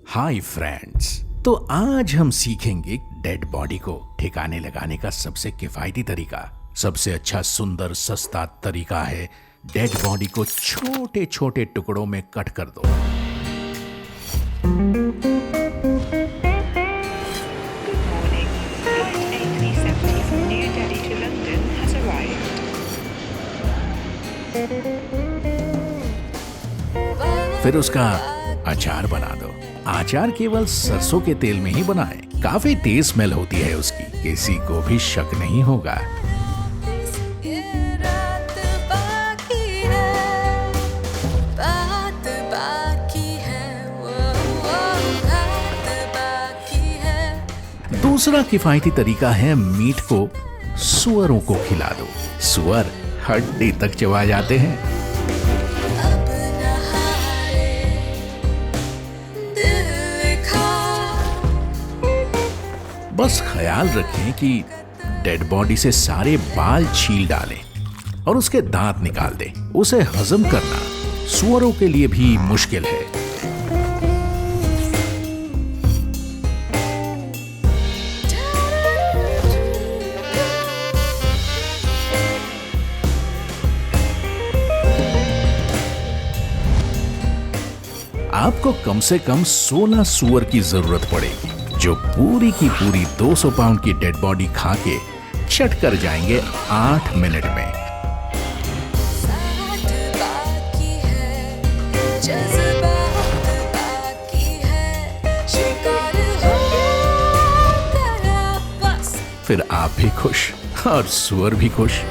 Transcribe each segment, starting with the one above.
Hi friends, तो आज हम सीखेंगे डेड बॉडी को ठिकाने लगाने का सबसे किफायती तरीका। सबसे अच्छा, सुंदर, सस्ता तरीका है डेड बॉडी को छोटे छोटे टुकड़ों में कट कर दो। फिर उसका अचार बना दो। अचार केवल सरसों के तेल में ही बनाएं। काफी तेज स्मेल होती है उसकी, किसी को भी शक नहीं होगा। दूसरा किफायती तरीका है मीट को सुअरों को खिला दो। सुअर हड्डी तक चबा जाते हैं। बस ख्याल रखें कि डेड बॉडी से सारे बाल छील डालें और उसके दांत निकाल दें। उसे हजम करना सुअरों के लिए भी मुश्किल है। आपको कम से कम 16 सुअर की जरूरत पड़ेगी, जो पूरी की पूरी 200 पाउंड की डेड बॉडी खा के चट कर जाएंगे 8 मिनट में। फिर आप भी खुश और सुअर भी खुश।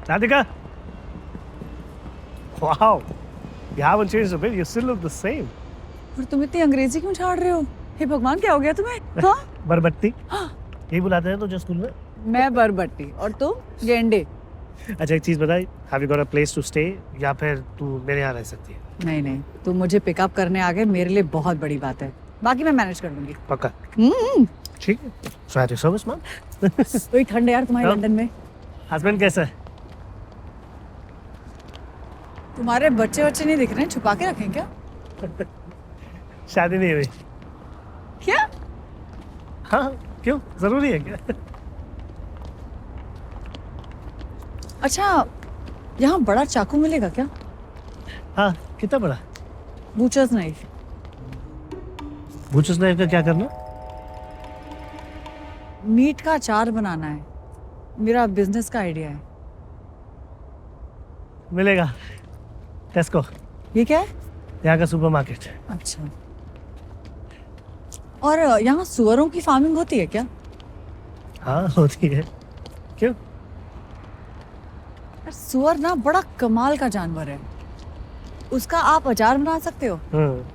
Radhika? Wow, you haven't changed a bit. You still look the same. और तुम इतनी अंग्रेजी क्यों झाड़ रहे हो? हे भगवान, क्या हो गया तुम्हें? हाँ? बरबट्टी? हाँ। यही बुलाते हैं तुझे स्कूल में? मैं बरबट्टी और तुम गेंडे। अच्छा, एक चीज बताई, have you got a place to stay या फिर तू मेरे यहाँ रह सकती है? नहीं नहीं, तुम मुझे पिकअप करने आ गए, मेरे लिए बहुत बड़ी बात है। बाकी मैं मैनेज कर लूंगी। पक्का? ठीक है। So at your service, ma'am. कोई ठंड है यार तुम्हारे लंदन में। हस्बैंड कैसा है? तुम्हारे बच्चे नहीं दिख रहे हैं, छुपा के रखें क्या? शादी नहीं हुई? क्या? हाँ, क्यों? जरूरी है क्या? अच्छा, यहाँ बड़ा चाकू मिलेगा क्या? हाँ, कितना बड़ा? बूचर्स नाइफ। बूचर्स नाइफ का क्या करना? मीट का अचार बनाना है, मेरा बिजनेस का आइडिया है। मिलेगा। टेस्को। ये क्या है? यहाँ का सुपरमार्केट। अच्छा, और यहाँ सुअरों की फार्मिंग होती है क्या? हाँ, होती है। क्यों? सुअर ना बड़ा कमाल का जानवर है। उसका आप अचार बना सकते हो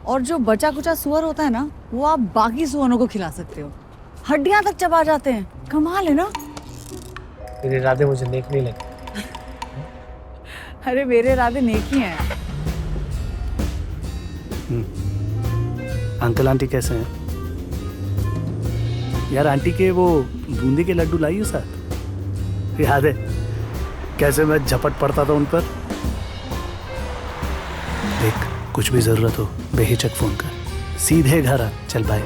और जो बचा कुचा सुअर होता है ना, वो आप बाकी सुअरों को खिला सकते हो। हड्डियां तक चबा जाते हैं। कमाल है ना? मेरे इरादे मुझे नेक नहीं लगे। अरे मेरे इरादे नेक ही हैं। अंकल आंटी कैसे हैं? यार, आंटी के वो बूंदी के लड्डू लाई हो साथ? याद है कैसे मैं झपट पड़ता था उन पर? देख, कुछ भी जरूरत हो बेहिचक फोन कर, सीधे घर आ। चल बाय।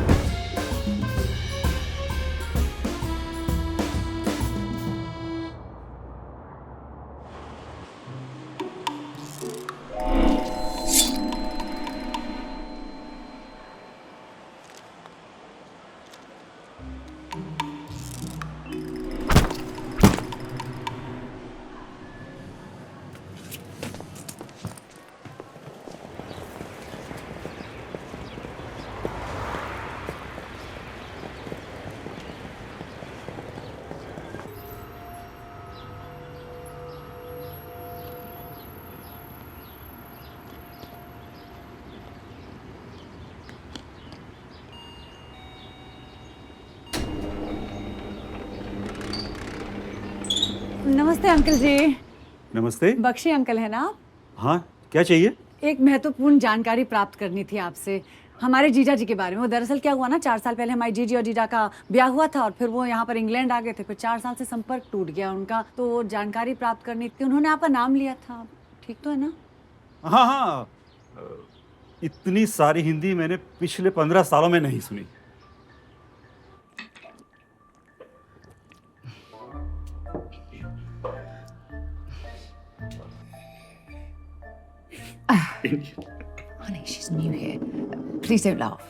नमस्ते अंकल जी। नमस्ते। बख्शी अंकल है ना आप? हाँ, क्या चाहिए? एक महत्वपूर्ण जानकारी प्राप्त करनी थी आपसे हमारे जीजा जी के बारे में। वो दरअसल क्या हुआ ना, 4 साल पहले हमारी जीजी और जीजा का ब्याह हुआ था और फिर वो यहाँ पर इंग्लैंड आ गए थे। फिर 4 साल से संपर्क टूट गया उनका, तो वो जानकारी प्राप्त करनी थी। उन्होंने आपका नाम लिया था, ठीक तो है ना? हाँ हाँ, इतनी सारी हिंदी मैंने पिछले 15 सालों में नहीं सुनी। Honey, she's new here. Please don't laugh.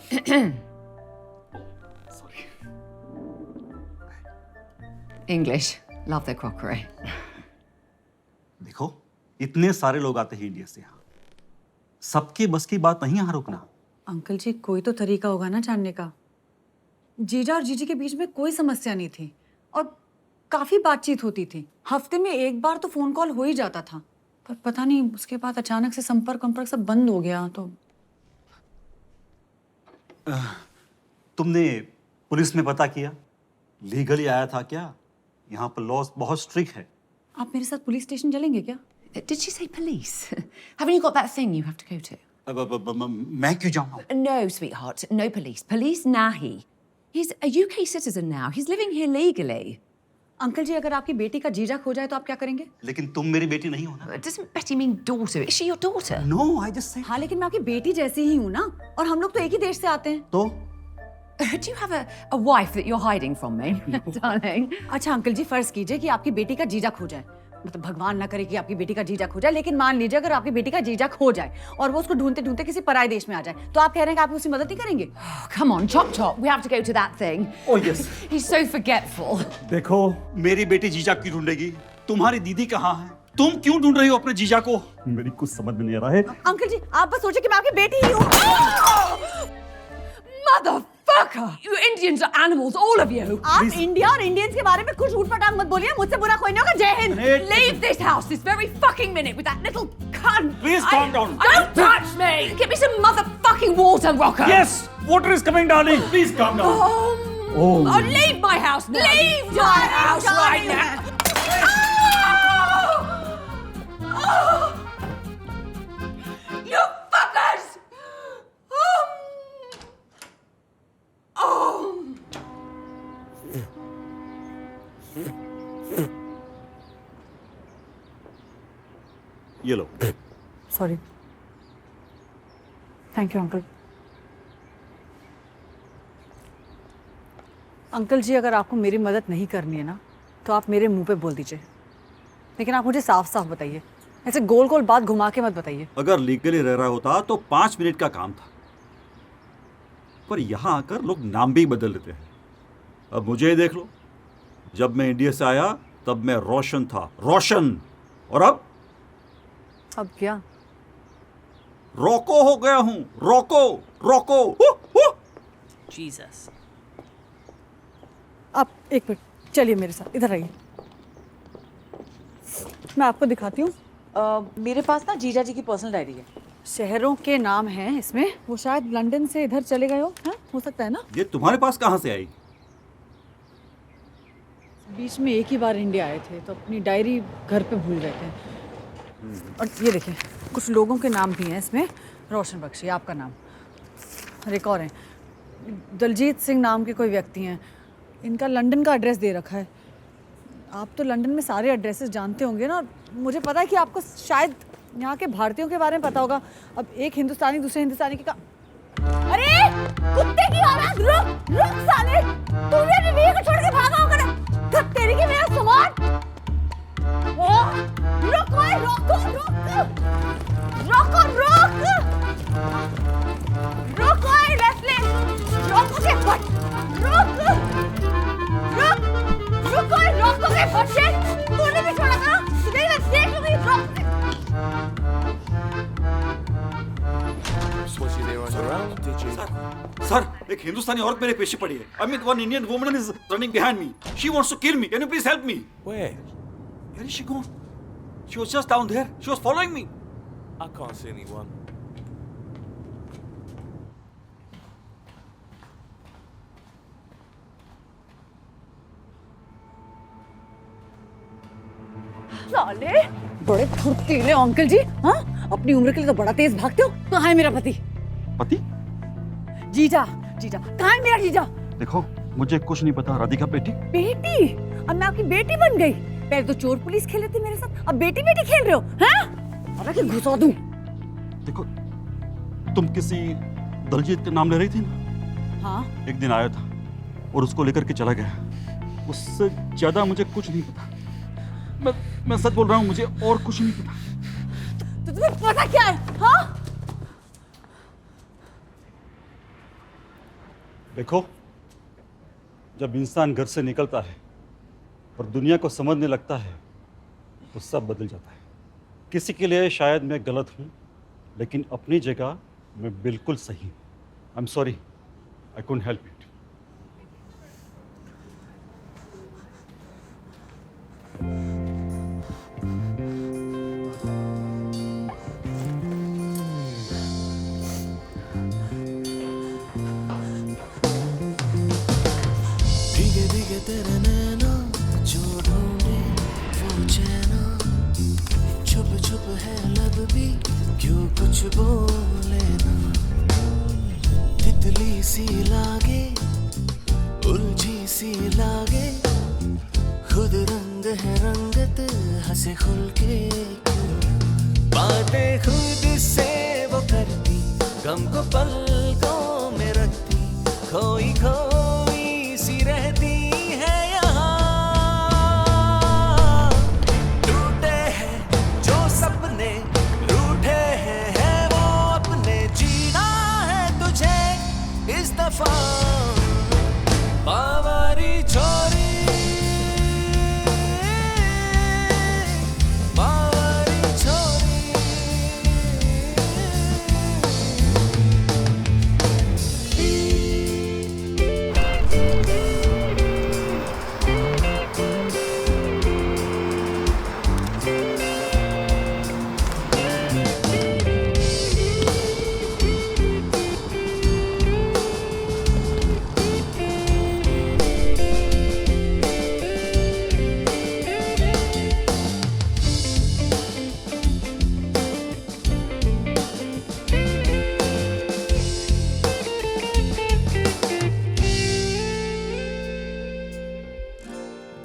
English. Love their crockery. देखो, इतने सारे लोग आते हैं इंडिया से यहाँ, सबके बस की बात नहीं यहाँ रुकना। अंकल जी, कोई तो तरीका होगा ना जानने का। जीजा और जीजी के बीच में कोई समस्या नहीं थी और काफी बातचीत होती थी। हफ्ते में एक बार तो फोन कॉल हो ही जाता था, पर पता नहीं उसके बाद अचानक से संपर्क सब बंद हो गया। तो तुमने पुलिस में पता किया? लीगली आया था क्या? यहाँ पर लॉज बहुत स्ट्रिक्ट है। आप मेरे साथ पुलिस स्टेशन चलेंगे क्या? Did she say police? Haven't you got that thing you have to go to? मैं क्यों जाऊँ? No, sweetheart. No police. Police nahi. He's a UK citizen now. He's living here legally. Uncle ji, अगर आपकी बेटी का जीजा खो जाए तो आप क्या करेंगे? लेकिन तुम मेरी बेटी नहीं हो ना? Doesn't Betty mean daughter? Is she your daughter? No, I just said. हाँ, लेकिन मैं आपकी बेटी जैसी ही हूँ ना, और हम लोग तो एक ही देश से आते हैं। तो Do you have a wife that you're hiding from me, darling? अच्छा अंकल जी, फर्ज कीजिए कि आपकी बेटी का जीजा खो जाए। मतलब भगवान ना करे कि आपकी बेटी का जीजा खो जाए, लेकिन मान लीजिए अगर आपकी बेटी का जीजा खो जाए और वो उसको ढूंढते ढूंढते किसी पराये देश में आ जाए, तो आप कह रहे हैं कि आप उसकी मदद नहीं करेंगे? Oh, come on, Chop Chop. We have to go to that thing. Oh yes. He's so forgetful. देखो, मेरी बेटी जीजा क्यों ढूंढेगी? तुम्हारी दीदी कहाँ है? तुम क्यों ढूंढ रही हो अपने जीजा को? मेरी कुछ समझ में नहीं आ रहा है। अंकल जी, आप बस सोचिए कि मैं आपकी बेटी ही हूँ। Motherfucker! You Indians are animals, all of you. आप इंडिया और इंडियंस के बारे में कुछ ऊट पटांग मत बोलिए। मुझसे बुरा कोई नहीं होगा। जय Hind. Leave this house this very fucking minute with that little cunt. Please calm down. Don't touch me! Get me some motherfucking water, Rocco. Yes, water is coming, darling. Please calm down. Oh, leave my house now. Leave my house right now. Oh! You fuckers! ये लो। Sorry. Thank you uncle. Uncle ji, अगर आपको मेरी मदद नहीं करनी है ना, तो आप मेरे मुंह पे बोल दीजिए, लेकिन आप मुझे साफ साफ बताइए। ऐसे गोल गोल बात घुमा के मत बताइए। अगर लीगली रह रहा होता तो 5 मिनट का काम था, पर यहाँ आकर लोग नाम भी बदल लेते हैं। अब मुझे ही देख लो, जब मैं इंडिया से आया तब मैं रोशन था, रोशन, और अब क्या? रोको हो गया हूँ, रोको रोको। जीसस। आप एक मिनट चलिए मेरे साथ, इधर आइए, मैं आपको दिखाती हूँ। मेरे पास ना जीजा जी की पर्सनल डायरी है। शहरों के नाम हैं इसमें। वो शायद लंदन से इधर चले गए हो सकता है ना? ये तुम्हारे पास कहाँ से आई? बीच में एक ही बार इंडिया आए थे तो अपनी डायरी घर पे भूल गए थे। और ये देखिए, कुछ लोगों के नाम भी हैं इसमें। रोशन बख्शी आपका नाम, और एक और है दलजीत सिंह नाम के कोई व्यक्ति हैं। इनका लंदन का एड्रेस दे रखा है। आप तो लंदन में सारे एड्रेसेस जानते होंगे ना। मुझे पता है कि आपको शायद यहाँ के भारतीयों के बारे में पता होगा। अब एक हिंदुस्तानी दूसरे हिंदुस्तानी के अरे कुत्ते की औलाद, रुक रुक साले, तू मेरी बीवी को छोड़ के भागा होगा ना? धत तेरी की मेरा सामान। रुक ओए, रोको रुक, रोको रुक, रुक ओए लेस्ली, रोको के फट, रुक रुक रुक ओए, रोको के फट से तूने भी छोड़ा था? नहीं, मैं देख लूंगी। रुक सर, एक हिंदुस्तानी औरत मेरे पीछे पड़ी है। I mean, one Indian woman is running behind me. She wants to kill me. Can you please help me? Where? Where is she gone? She was just down there. She was following me. I can't see anyone. साले बड़े फुर्तीले uncle जी। हाँ, अपनी उम्र के लिए तो बड़ा तेज भागते हो। कहाँ है मेरा पति? पति? जीजा, जीजा कहाँ है मेरा जीजा? देखो, मुझे कुछ नहीं पता। राधिका बेटी? बेटी? अब मैं आपकी बेटी बन गई। पहले तो चोर पुलिस खेले थे मेरे साथ, अब बेटी बेटी खेल रहे हो? हैं? और कि घुसा दूं। देखो, तुम किसी दलजीत के नाम ले रही थी ना? हाँ। एक दिन आया था और उसको लेकर के चला गया। उससे ज्यादा मुझे कुछ नहीं पता। मैं सच बोल रहा हूँ, मुझे और कुछ नहीं पता। तो तुम्हें पता क्या है? हाँ? देखो, जब इंसान घर से निकलता है और दुनिया को समझने लगता है तो सब बदल जाता है। किसी के लिए शायद मैं गलत हूँ, लेकिन अपनी जगह मैं बिल्कुल सही हूँ। I am sorry, I couldn't help it. भीगे भीगे तेरे नैना जो ढूंढे वो चैना, छुप छुप है लब भी क्यों कुछ बोले ना, तितली सी लागे उलझी सी लागे, खुद रंग है रंगत हंसे खुल के क्यों, बातें खुद से वो करती गम को पलकों में रखती, खोई खोई सी रहती है यहाँ, टूटे हैं जो सपने रूठे हैं वो अपने, जीना है तुझे इस दफा बावरी छोरी, बावरी छोरी।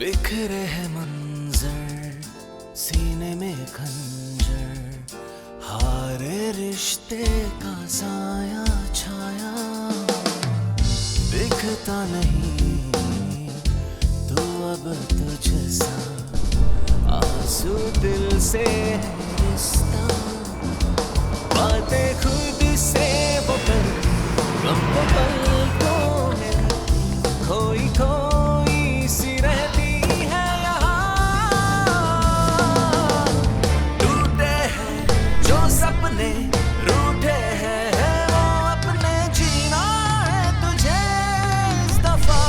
बिखरे है मंजर सीने में खंजर, हारे रिश्ते का साया छाया, दिखता नहीं तो अब तुझसा, आंसू दिल से है रिश्ता, बातें खुद से वो करती गम को पलकों में रखती, खोई खोई सी रहती है यहाँ, टूटे हैं जो सपने रूठे हैं वो अपने, जीना है तुझे इस दफा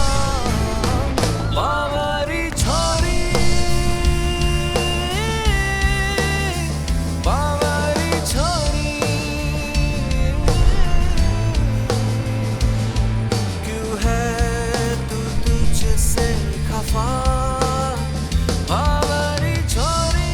बावरी छोरी, बावरी छोरी। क्यों है तू तुझसे खफा बावरी छोरी।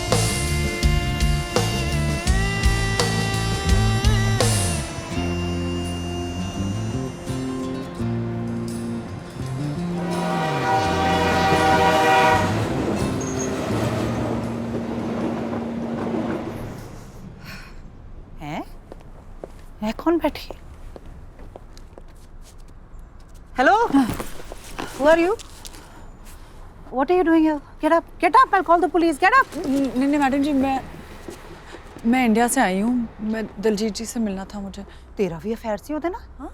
है कौन बैठी? Hello, who are you? What are you doing here? Get up! I'll call the police. Get up! नहीं मैडम जी, मैं इंडिया से आई हूँ। मैं दिलजीत जी से मिलना था मुझे। तेरा भी अफेयर सी होता ना? हाँ?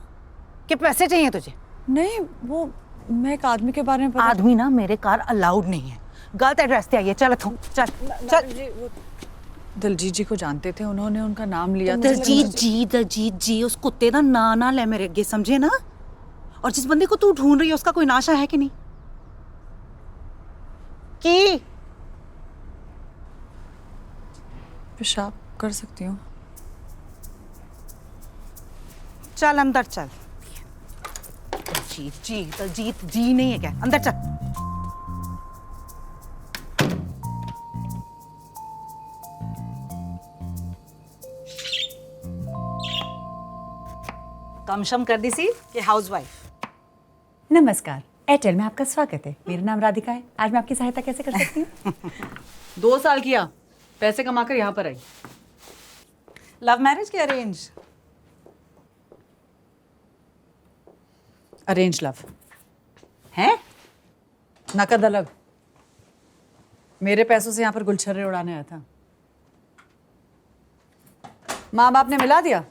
कि पैसे चाहिए तुझे? नहीं, वो मैं एक आदमी के बारे में पता। आदमी ना मेरे कार अलाउड नहीं है। गलत एड्रेस पे आई है। चल तू चल चल। दिलजीत जी को जानते थे, उन्होंने उनका नाम लिया। दलजीत जी उस कुत्ते का ना ले मेरे अगे, समझे ना? और जिस बंदे को तू ढूंढ रही है उसका कोई नाशा है कि नहीं? की पेशाब कर सकती हूँ? चल अंदर चल। दलजीत जी नहीं है क्या? अंदर चल। काम शम कर दी सी कि हाउसवाइफ? नमस्कार, एयरटेल में आपका स्वागत है। मेरा नाम राधिका है। आज मैं आपकी सहायता कैसे कर सकती हूँ? 2 साल किया, पैसे कमाकर यहाँ पर आई। लव मैरिज की अरेंज? Arrange love. हैं? नकद अलग। मेरे पैसों से यहाँ पर गुलछर्रे उड़ाने आया था। माँ बाप ने मिला दिया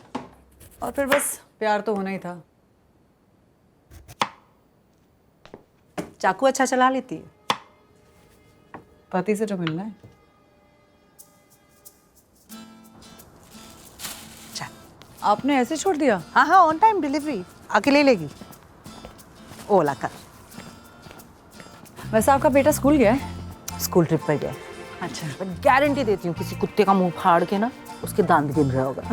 और फिर बस प्यार तो होना ही था। चाकू अच्छा चला लेती है? पति से जो मिलना है। चल। आपने ऐसे छोड़ दिया? हाँ हाँ, ऑन टाइम डिलीवरी, आके ले लेगी। ओला कर। वैसे आपका बेटा स्कूल गया है? स्कूल ट्रिप पर गया। अच्छा। मैं गारंटी देती हूँ किसी कुत्ते का मुंह फाड़ के ना उसके दांत गिर रहा होगा।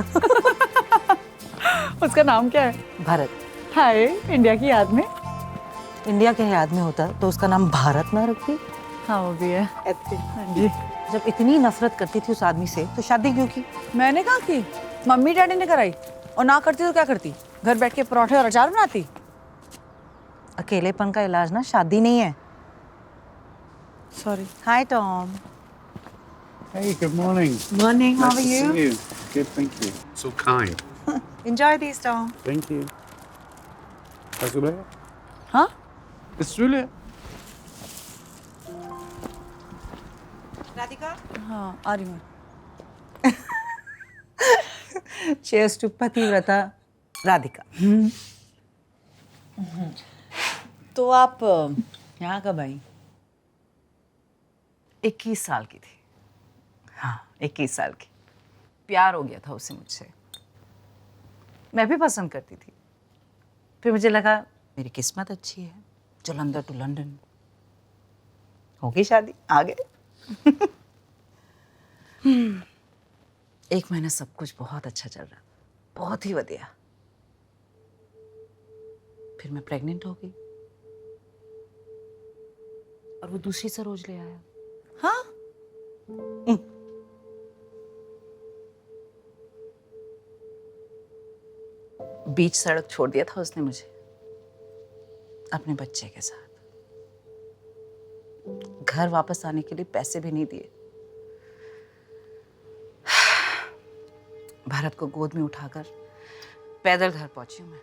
उसका नाम क्या है? भारत। हाय, इंडिया की याद में। इंडिया के याद में होता तो उसका नाम भारत ना रखती? हाँ वो भी है। हाँ जी। जब इतनी नफरत करती थी उस आदमी से तो शादी क्यों की? मैंने कहा कि मम्मी डैडी ने कराई, और ना करती तो क्या करती? घर बैठ के पराठे और अचार बनाती। अकेलेपन का इलाज ना शादी नहीं है। Sorry. Hi Tom. Hey, good morning. Morning, how Nice are to you? see you. Good, thank you. So kind. Enjoy these, Tom. Thank you. How's it going? हाँ? It's Julia. Radhika? हाँ आ रही हूँ। Cheers to पतिव्रता राधिका। तो आप यहाँ कब आई? 21 साल की थी। हाँ, 21 साल की। प्यार हो गया था उससे मुझसे। मैं भी पसंद करती थी। फिर मुझे लगा मेरी किस्मत अच्छी है, जलंधर टू लंदन। हो गई शादी, आ गए। 1 महीना सब कुछ बहुत अच्छा चल रहा, बहुत ही बढ़िया। फिर मैं प्रेग्नेंट हो गई और वो दूसरी सरोज ले आया। हाँ? बीच सड़क छोड़ दिया था उसने मुझे अपने बच्चे के साथ। घर वापस आने के लिए पैसे भी नहीं दिए। भारत को गोद में उठाकर पैदल घर पहुंची हूं मैं,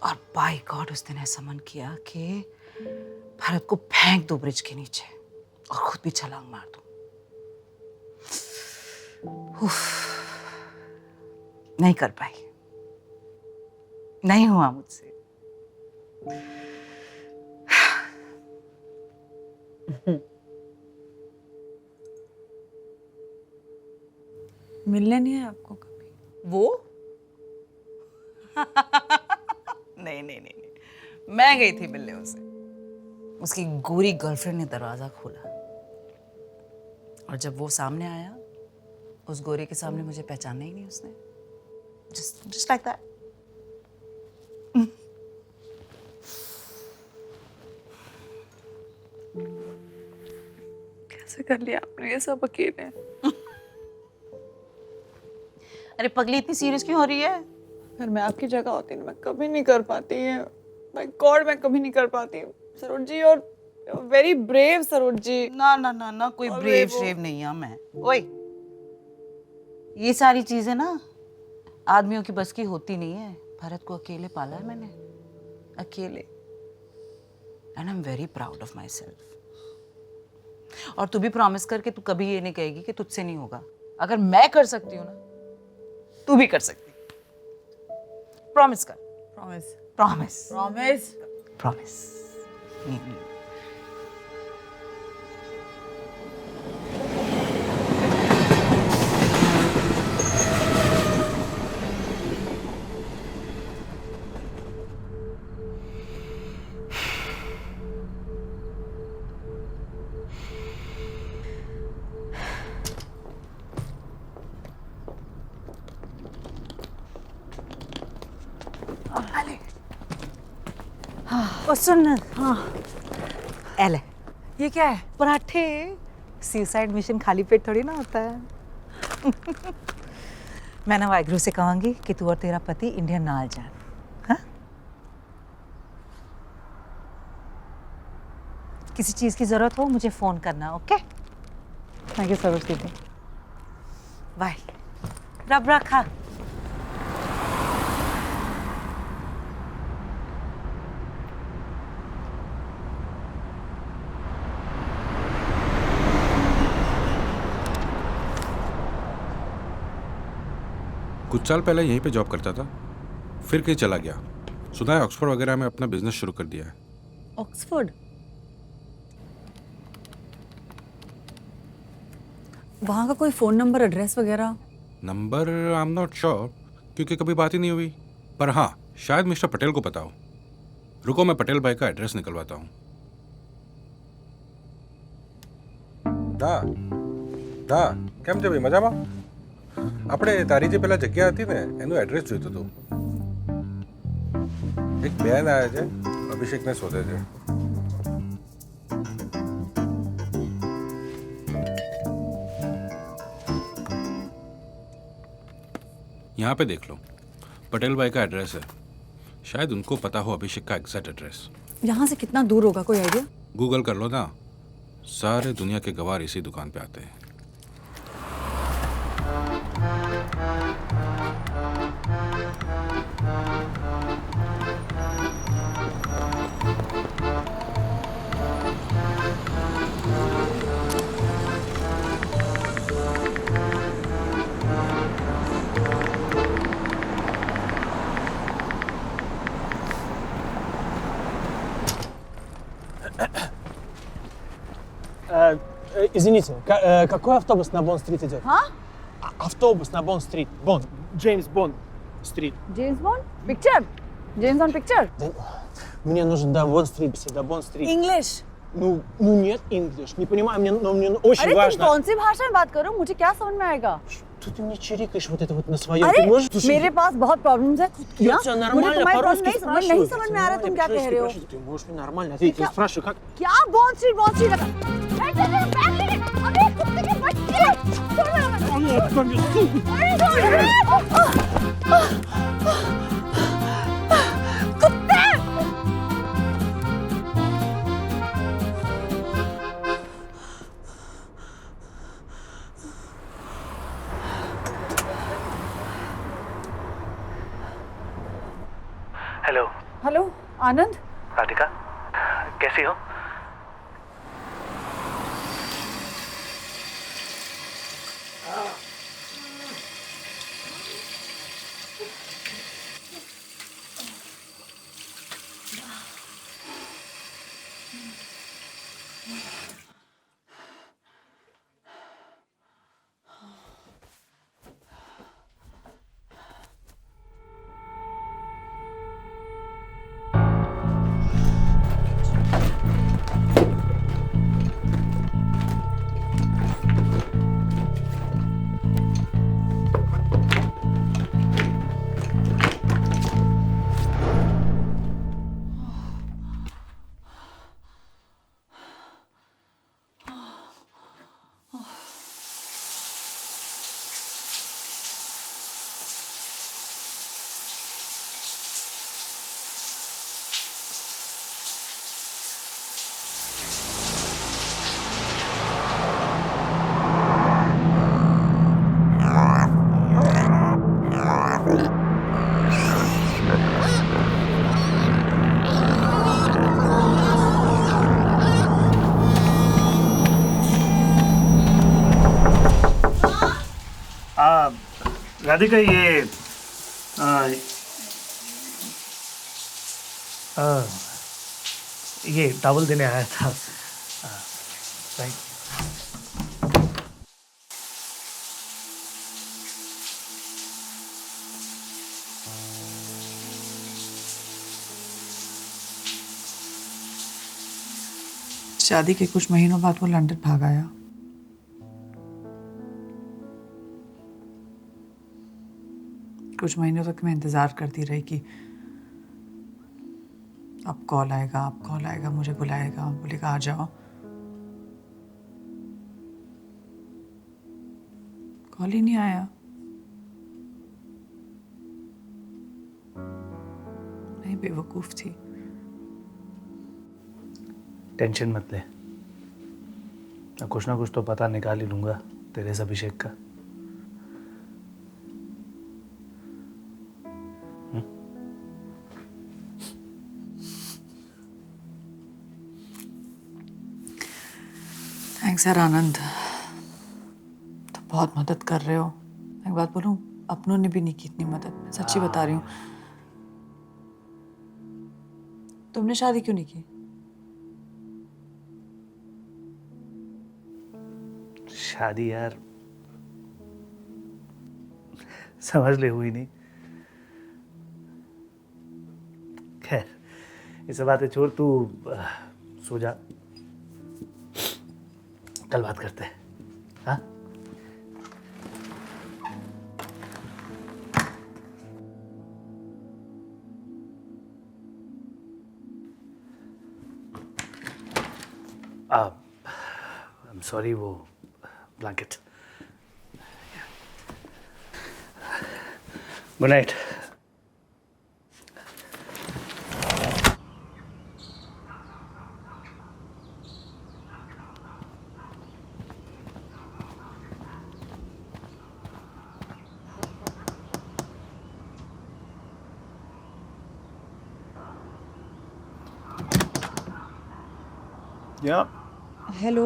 और बाय गॉड उस दिन ऐसा मन किया कि भारत को फेंक दो ब्रिज के नीचे और खुद भी छलांग मार दूं। नहीं कर पाई, नहीं हुआ मुझसे। मिलने नहीं है आपको कभी? वो नहीं नहीं नहीं नहीं, मैं गई थी मिलने उसे। उसकी गोरी गर्लफ्रेंड ने दरवाजा खोला और जब वो सामने आया, उस गोरे के सामने मुझे पहचाना ही नहीं उसने। just like that. कैसे कर लिया आपने ये सब अकेले? अरे पगली, इतनी सीरियस क्यों हो रही है? अगर मैं आपकी जगह होती ना, मैं कभी नहीं कर पाती है। माय गॉड, मैं कभी नहीं कर पाती। सरोज जी, और वेरी ब्रेव सरोज जी। ना ना ना ना, कोई ब्रेव श्रेव नहीं है मैं। ओए, ये सारी चीजें ना आदमियों की बस की होती नहीं है। भारत को अकेले पाला है मैंने, अकेले। And I am very proud of my self. और तू भी प्रॉमिस कर कि तू कभी ये नहीं कहेगी कि तुझसे नहीं होगा। अगर मैं कर सकती हूँ ना, तू भी कर सकती। प्रॉमिस कर। प्रॉमिस। प्रॉमिस। प्रॉमिस। प्रॉमिस। और सुन, हाँ, एले, ये क्या है? पराठे। सीसाइड मिशन खाली पेट थोड़ी ना होता है। मैं ना वाहिगुरु से कहूंगी कि तू और तेरा पति इंडिया ना जाए। किसी चीज़ की ज़रूरत हो मुझे फ़ोन करना, ओके? थैंक यू सरोज दीदी। बाय। रब रखा। कुछ साल पहले यहीं पे जॉब करता था, फिर कहीं चला गया। सुना है ऑक्सफोर्ड वगैरह में अपना बिजनेस शुरू कर दिया है। ऑक्सफोर्ड? वहाँ का कोई फ़ोन नंबर, एड्रेस वगैरह? Number I am not sure, क्योंकि कभी बात ही नहीं हुई। पर हाँ, शायद मिस्टर पटेल को पता हो। रुको, मैं पटेल भाई का एड्रेस निकलवाता हूँ। દા દા કેમ છે ભાઈ, મજામાં? આપણે તારી જે પેલા જગ્યા હતી ને એનું એડ્રેસ જોઈતું હતું. એક બેન આવ્યા છે, અભિષેકને શોધે છે. यहाँ पे देख लो, पटेल भाई का एड्रेस है। शायद उनको पता हो अभिषेक का एग्जैक्ट एड्रेस। यहाँ से कितना दूर होगा, कोई आइडिया? गूगल कर लो ना, सारे दुनिया के गवार इसी दुकान पे आते हैं। Извините, какой автобус на Бонд-стрит идет? हाँ? Автобус на Бонд-стрит. Бонд. Джеймс Бонд-стрит. James Bond picture? James Bond picture? Мне нужен до Бонд-стрит, до Бонд-стрит. English? Ну нет, English. Не понимаю, но мне очень अरे важно. तुम कौन सी भाषा में बात करो, मुझे क्या समझ में आएगा? Что ты мне чирикаешь вот это вот на своем? अरे Ты можешь... Слушай, मेरे पास बहुत प्रॉब्लम्स है। я हाँ? тебя मुझे нормально तुम्हारी по-русски प्रॉब्लम спрашиваю. नहीं समझ में आ रहा तुम क्या कह रहे हो। Ты можешь мне нормально ответить? Я спрашиваю, как... क्या बॉन्ड स्ट्रीट लगा? अबे कुत्ते के बच्चे! कुत्ते! हेलो हेलो आनंद, राधिका, कैसी हो? राधिका ये टॉवल देने आया था। थैंक शादी के कुछ महीनों बाद वो लंदन भाग आया। कुछ महीनों तक मैं इंतजार करती रही कि अब कॉल आएगा, मुझे बुलाएगा, बोलेगा आ जाओ। कॉल ही नहीं आया। मैं बेवकूफ थी। टेंशन मत ले, मैं कुछ ना कुछ तो पता निकाल ही लूंगा तेरे इस अभिषेक का। थैंक्स यार आनंद, तो बहुत मदद कर रहे हो। एक बात बोलूं, अपनों ने भी नहीं की इतनी मदद, सच्ची बता रही हूँ। तुमने शादी क्यों नहीं की? शादी यार समझ ले हुई नहीं। खैर ये सब बातें छोड़, तू सो जा, कल बात करते हैं। हाँ आई एम सॉरी, वो blanket. Good night. Yeah. Hello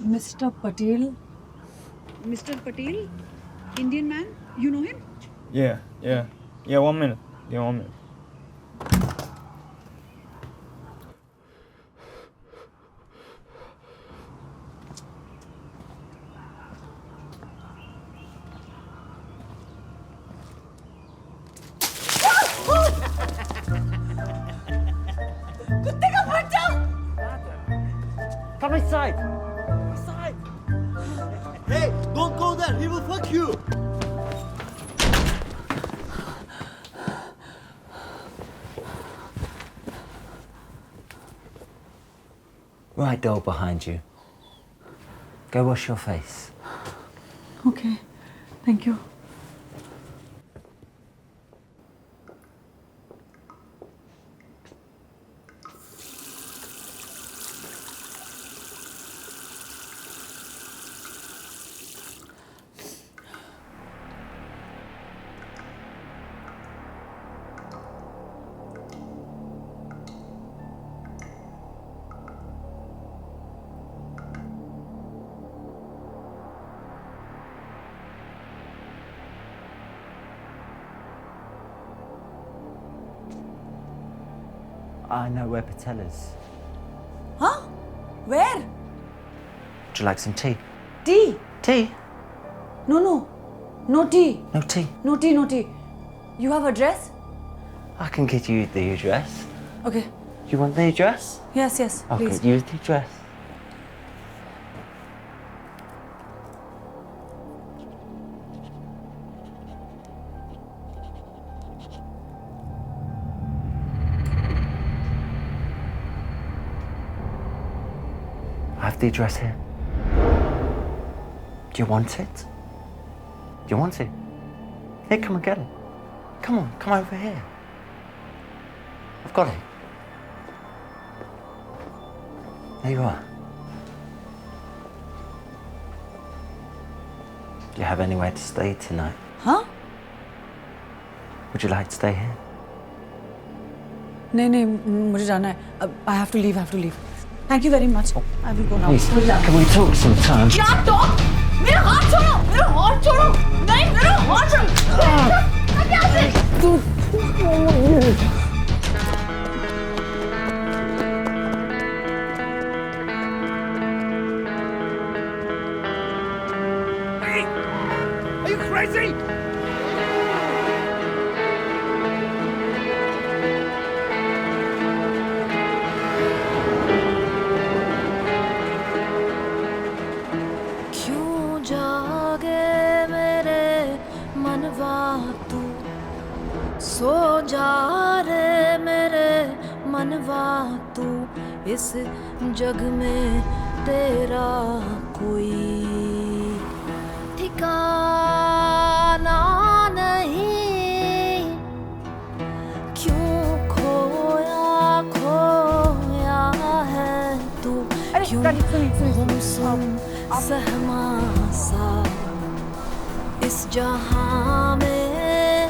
mister Patel. Mister Patel, Indian man, you know him? Yeah, 1 minute. Yeah, 1 minute. कुत्ते का बच्चा! Come inside. Inside. Hey, don't go there. He will fuck you. Right door behind you. Go wash your face. Okay, thank you. I know where Patel is. Huh? Where? Would you like some tea? Tea? Tea? No, no. No tea. No tea. No tea, no tea. You have address? I can get you the address. Okay. You want the address? Yes, yes, I'll please. get you the address. I have the address here. Do you want it? Do you want it? Here, come and get it. Come on, come over here. I've got it. There you are. Do you have anywhere to stay tonight? Huh? Would you like to stay here? नहीं नहीं, मुझे जाना है। I have to leave, I have to leave. Thank you very much. I will go now. Please, can we talk sometime? क्या talk? मेरा हाथ छोड़ो! मेरा हाथ छोड़ो! नहीं, मेरा हाथ छोड़ो! क्या से? Are you crazy? क्यों जागे मेरे मनवा तू, सो जा रे मेरे मनवा तू, इस जग में तेरा कोई ठिकाना नहीं, क्यों खोया खोया है गुमसुम सहमा सा इस जहां में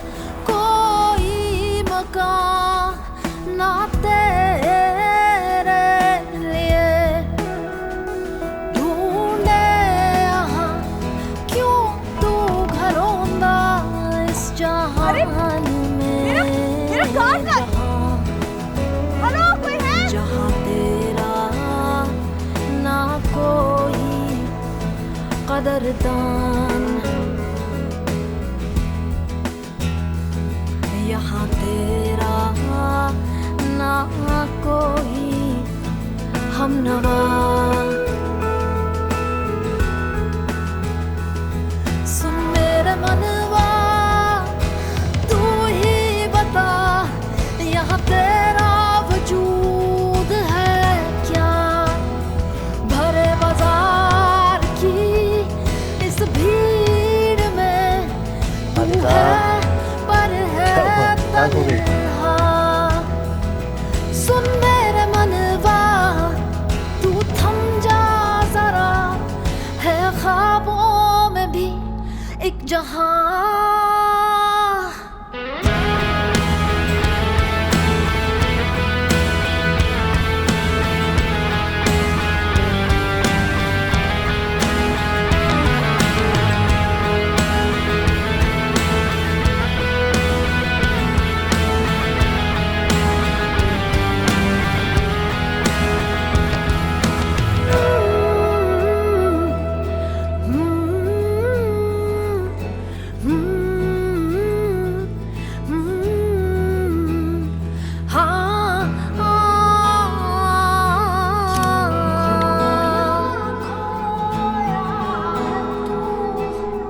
कोई मकान ना तेरे लिए ढूंढे यहाँ क्यों तू घरोंदा इस जहान में जहाँ तेरा ना कोई कदरदान यहाँ तेरा ना कोई हमनवा सुन मेरे मनवा तू ही बता यहाँ तेरा वजूद है क्या भरे बाजार की इस भीड़ में तू है पर है तन्हा सुन मेरे मनवा तू थम जा जरा है ख्वाबों में भी एक जहां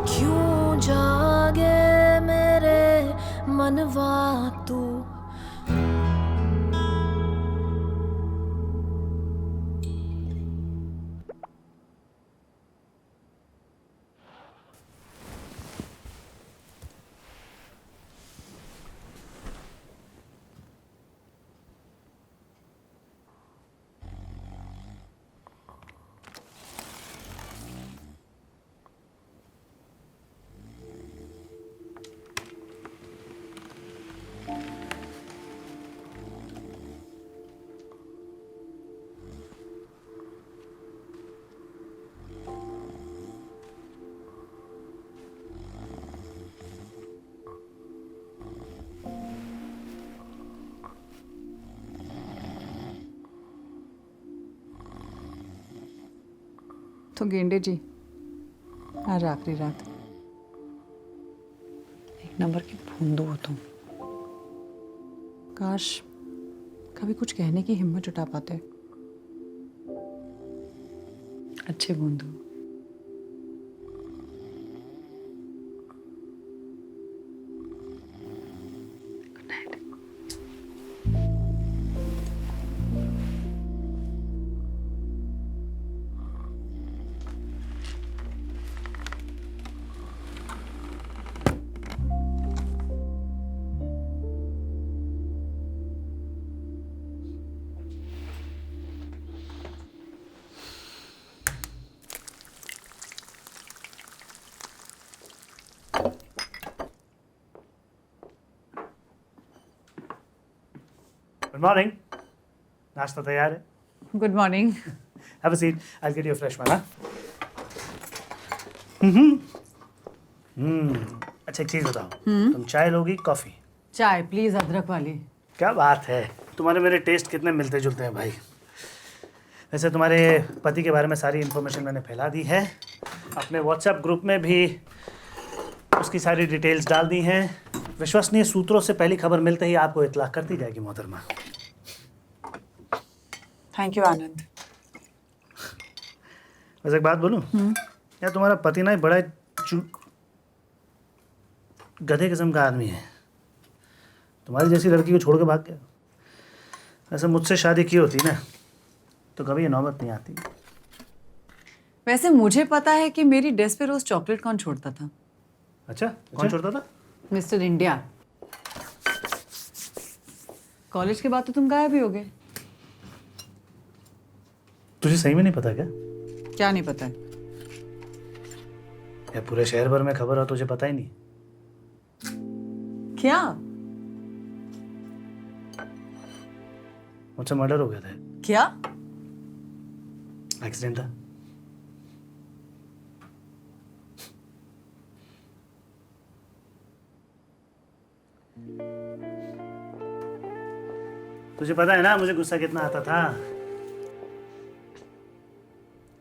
क्यों जागे मेरे मनवा तू तो गेंडे जी आज आखिरी रात एक नंबर की भूंदू हो तुम काश कभी कुछ कहने की हिम्मत जुटा पाते अच्छे बूंदू गुड मॉर्निंग नाश्ता तैयार है good morning have a seat I will get you a fresh one अच्छा एक चीज़ बताओ तुम चाय लोगी कॉफ़ी चाय प्लीज अदरक वाली क्या बात है तुम्हारे मेरे टेस्ट कितने मिलते जुलते हैं भाई वैसे तुम्हारे पति के बारे में सारी इन्फॉर्मेशन मैंने फैला दी है अपने व्हाट्सएप ग्रुप में भी उसकी सारी डिटेल्स डाल दी हैं विश्वसनीय सूत्रों से पहली खबर मिलते ही आपको इत्तला कर दी जाएगी मोहतरमा थैंक यू आनंद वैसे एक बात बोलूं यार तुम्हारा पति ना बड़ा गधे किस्म का आदमी है तुम्हारी जैसी लड़की को छोड़ के भाग गया वैसे मुझसे शादी की होती ना तो कभी ये नौबत नहीं आती वैसे मुझे पता है कि मेरी डेस्क पे रोज चॉकलेट कौन छोड़ता था अच्छा कौन छोड़ता था मिस्टर इंडिया कॉलेज के बाद तो तुम गायब ही हो गए तुझे सही में नहीं पता क्या? क्या नहीं पता है? या पूरे शहर भर में खबर हो तुझे पता ही नहीं? क्या? मुझसे मर्डर हो गया था। क्या? एक्सीडेंट था। तुझे पता है ना मुझे गुस्सा कितना आता था।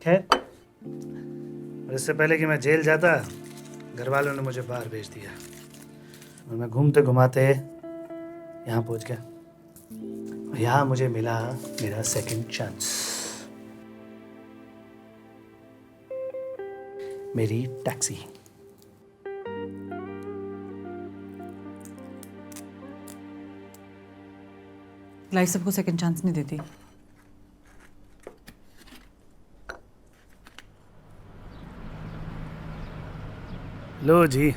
खैर, और इससे पहले कि मैं जेल जाता घर वालों ने मुझे बाहर भेज दिया और मैं घूमते घुमाते यहाँ पहुँच गया और यहाँ मुझे मिला मेरा सेकंड चांस, मेरी टैक्सी। लाइफ सबको सेकंड चांस नहीं देती। लो जी,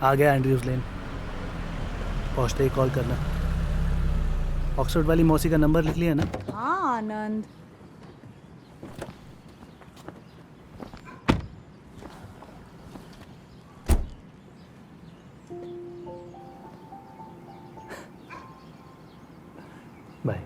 आ गया एंड्रयूज लेन। पहुंचते ही कॉल करना। ऑक्सफोर्ड वाली मौसी का नंबर लिख लिया ना? हाँ आनंद। बाय।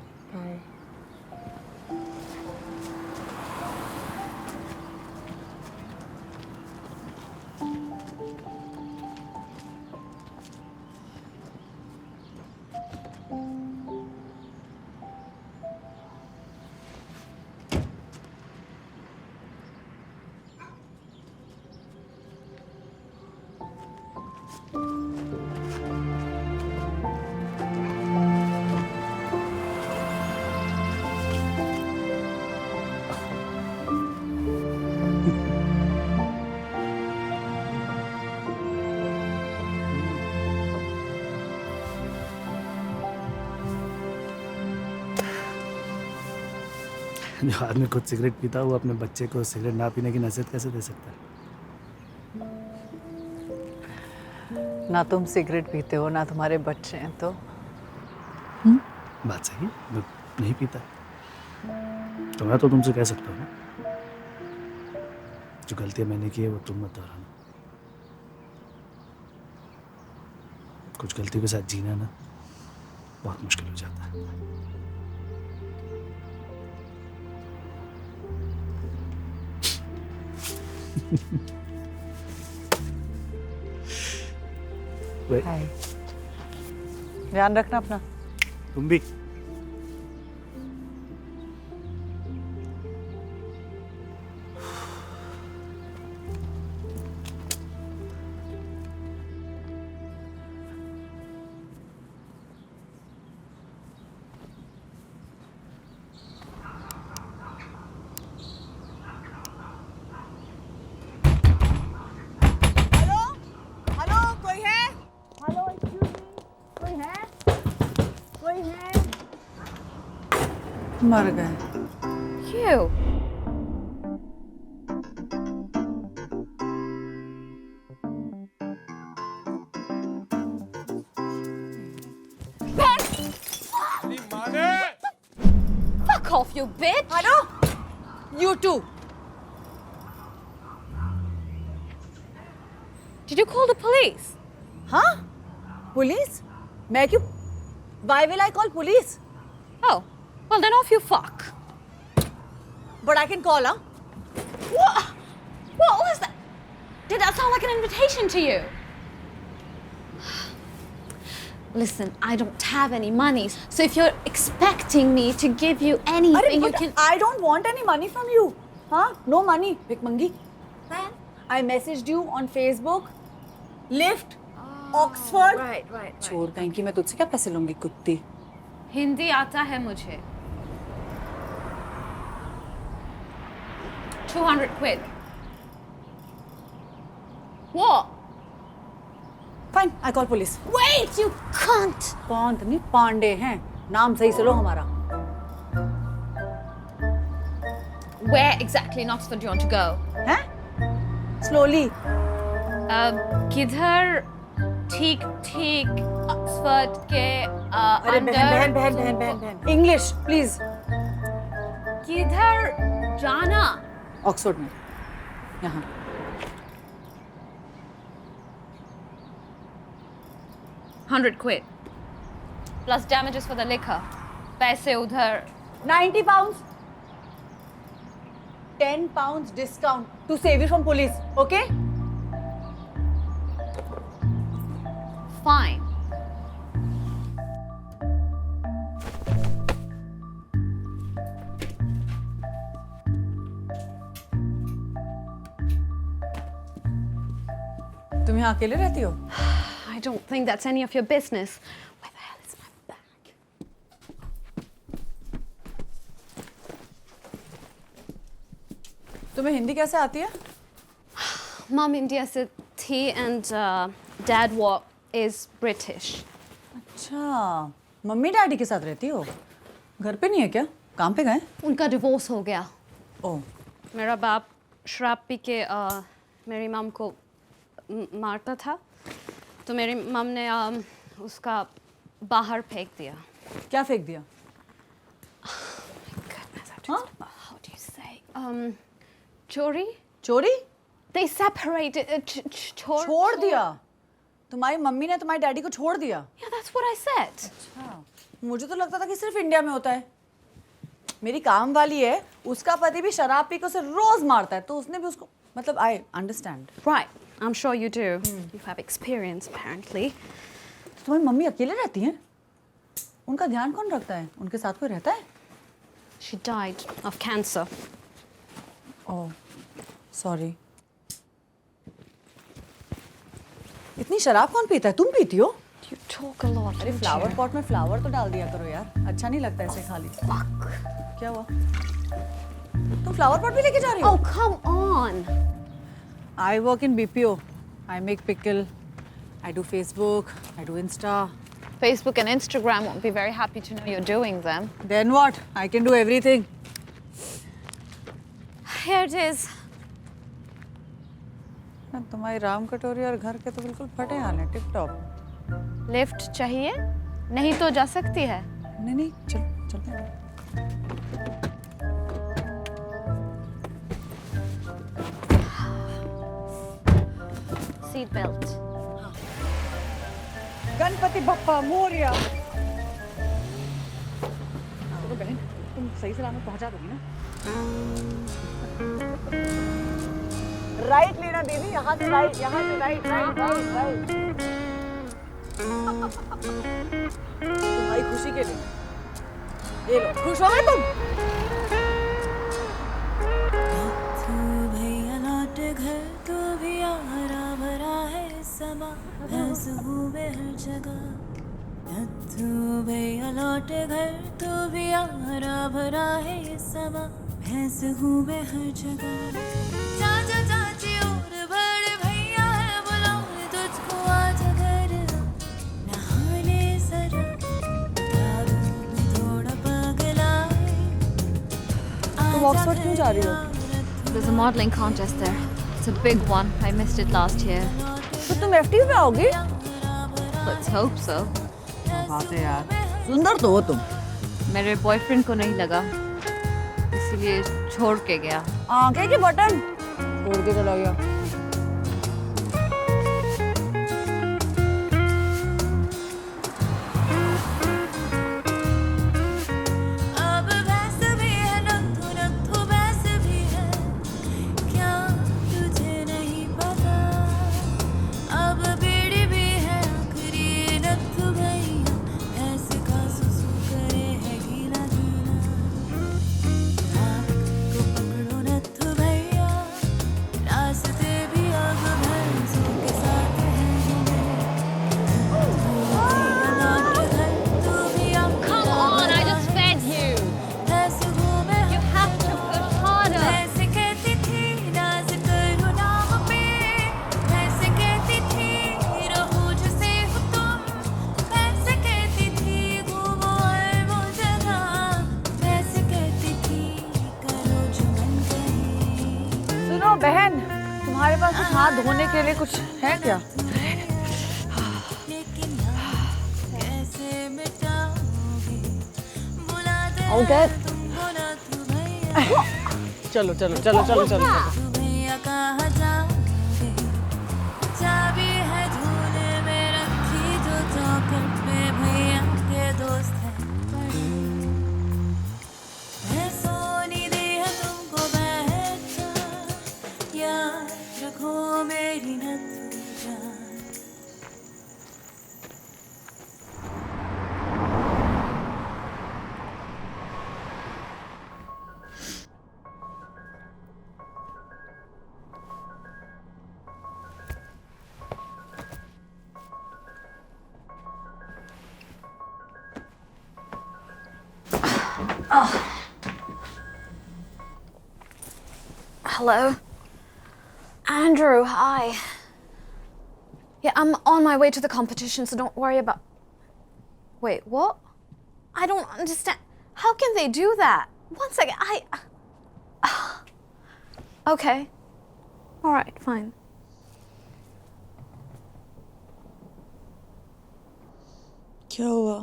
जो आदमी खुद सिगरेट पीता है वो अपने बच्चे को सिगरेट ना पीने की नसीहत कैसे दे सकता है? ना तुम सिगरेट पीते हो ना तुम्हारे बच्चे हैं तो बात सही है, मैं नहीं पीता तो मैं तो तुमसे कह सकता हूँ ना, जो गलतियां मैंने की है वो तुम मत दोहराना। कुछ गलतियों के साथ जीना ना बहुत मुश्किल हो जाता है। ध्यान रखना अपना। तुम भी। मर गए। You. Fuck off, you bitch! Hello? You too. Did you call the police? Huh? Police? मैं क्यों? Why will I call police? Oh, well then off you fuck. But I can call, huh? What was that? Did that sound like an invitation to you? Listen, I don't have any money, so if you're expecting me to give you anything, you can. I don't want any money from you. Huh? No money. Bhikmangi. Then? I messaged you on Facebook. Lift. Oxford. Right. छोड़ कहीं की मैं तुझसे क्या पैसे लूंगी कुत्ती? हिंदी आता है मुझे. 200 quid. What? Fine, I call police. Wait, you cunt! कौन नहीं पांडे हैं? नाम सही से लो हमारा. Where exactly in Oxford do you want to go? हैं? Slowly. किधर ठीक Oxford के अरे अंदर बहन. English, please. किधर जाना। ऑक्सफोर्ड में, यहाँ। £100 plus damages for the liquor. पैसे उधर 90 pounds. 10 pounds discount to save you from police. Okay? Fine. तुम यहाँ अकेले रहती हो? I don't think that's any of your business. Where the hell is my bag? तुम्हें हिंदी कैसे आती है? Mom India से थी and Dad is British. अच्छा, मम्मी डैडी के साथ रहती हो? घर पे नहीं है क्या? काम पे गए? उनका डिवोर्स हो गया। ओह, मेरा बाप शराब पी के मेरी मम को मारता था, तो मेरी मम ने उसका बाहर फेंक दिया। क्या फेंक दिया? How do you say? चोरी? चोरी? They separated. छोड़ दिया? तुम्हारी मम्मी ने तुम्हारे डैडी को छोड़ दिया? Yeah, that's what I said. अच्छा, मुझे तो लगता था कि सिर्फ इंडिया में होता है। मेरी काम वाली है, उसका पति भी शराब पी के उसे रोज मारता है, तो उसने भी उसको, मतलब I understand. Right, I'm sure you do. You have experience apparently. तुम्हारी मम्मी अकेले रहती हैं? उनका ध्यान कौन रखता है? उनके साथ कोई रहता है? She died of cancer. Oh, sorry. इतनी शराब कौन पीता है? तुम पीती हो? You talk a lot. अरे फ्लावर पॉट में फ्लावर तो डाल दिया करो यार, अच्छा नहीं लगता ऐसे खाली। क्या हुआ? तुम फ्लावर पॉट भी लेके जा रही हो? Oh, come on. I work in BPO. I make pickle. I do Facebook. I do Insta. Facebook and Instagram won't be very happy to know you're doing them. Then what? I can do everything. Here it is. तुम्हारी राम कटोरी और घर के तो बिल्कुल फटे हाल हैं, tip top. Lift चाहिए? नहीं तो जा सकती है। नहीं नहीं, चल चलते हैं। Seat belt. गणपति बप्पा मोरिया। तो बहन, तुम सही सलामत पहुंचा दोगी ना? राइट लेना दीदी, यहाँ से राइट, यहाँ से राइट, राइट, राइट, राइट। तुम्हारी खुशी के लिए ये लो, खुश हो गए तुम? भैया लौट घर तो भी हरा भरा है समा, भैंस घूमे हर जगह। नत्थू भैया लौट घर तो भी हरा भरा है समा, भैंस घूमे हर जगह। चाचा चाची और बड़े भैया है बुलाओ तुझको आज घर, नहाने जरा थोड़ा पगला। तुम ऑक्सफोर्ड क्यों जा रही हो? There's a modeling contest there. It's a big one. I missed it last year. तो तुम FTV पे आओगी? Let's hope so. बात है यार, सुंदर तो हो तुम। मेरे बॉयफ्रेंड को नहीं लगा, इसलिए छोड़ के गया। आंखें के बटन छोड़ के चला गया। अब भैंस भी है नत्थू नत्थू भैंस भी है, क्या तुझे नहीं पता? अब बीड़ी भी है आखिरी नत्थू भैया, भैंस का सुसु करे है गीला गीला। हाथ को पकड़ो नत्थू भैया, रास्ते भी अब भैंसों के साथ हैं जुड़े। Come on, I just fed you. You have to push harder. भैंस कहती थी नाज करो नाम पे, भैंस कहती थी रहो जो से हो तुम, भैंस कहती थी घूमो हर वो जगह, भैंस कहती थी करो जो मन कहे। सुनो बहन, तुम्हारे पास कुछ हाथ धोने के लिए कुछ है क्या? लेकिन कैसे मिटाओगे, बुला दे Okay. तुमको नत्थू भैया। चलो चलो चलो चलो चलो भैया कहाँ जाओगे चाबी है झूले में रखी जो चौखट पे भैया के दोस्त है सोनी दी है तुमको बैठा याद रखो मेरी नथुनी जान Hello? Andrew, hi. Yeah, I'm on my way to the competition, so don't worry about... Wait, what? I don't understand. How can they do that? One second, Okay. All right, fine. क्या हुआ?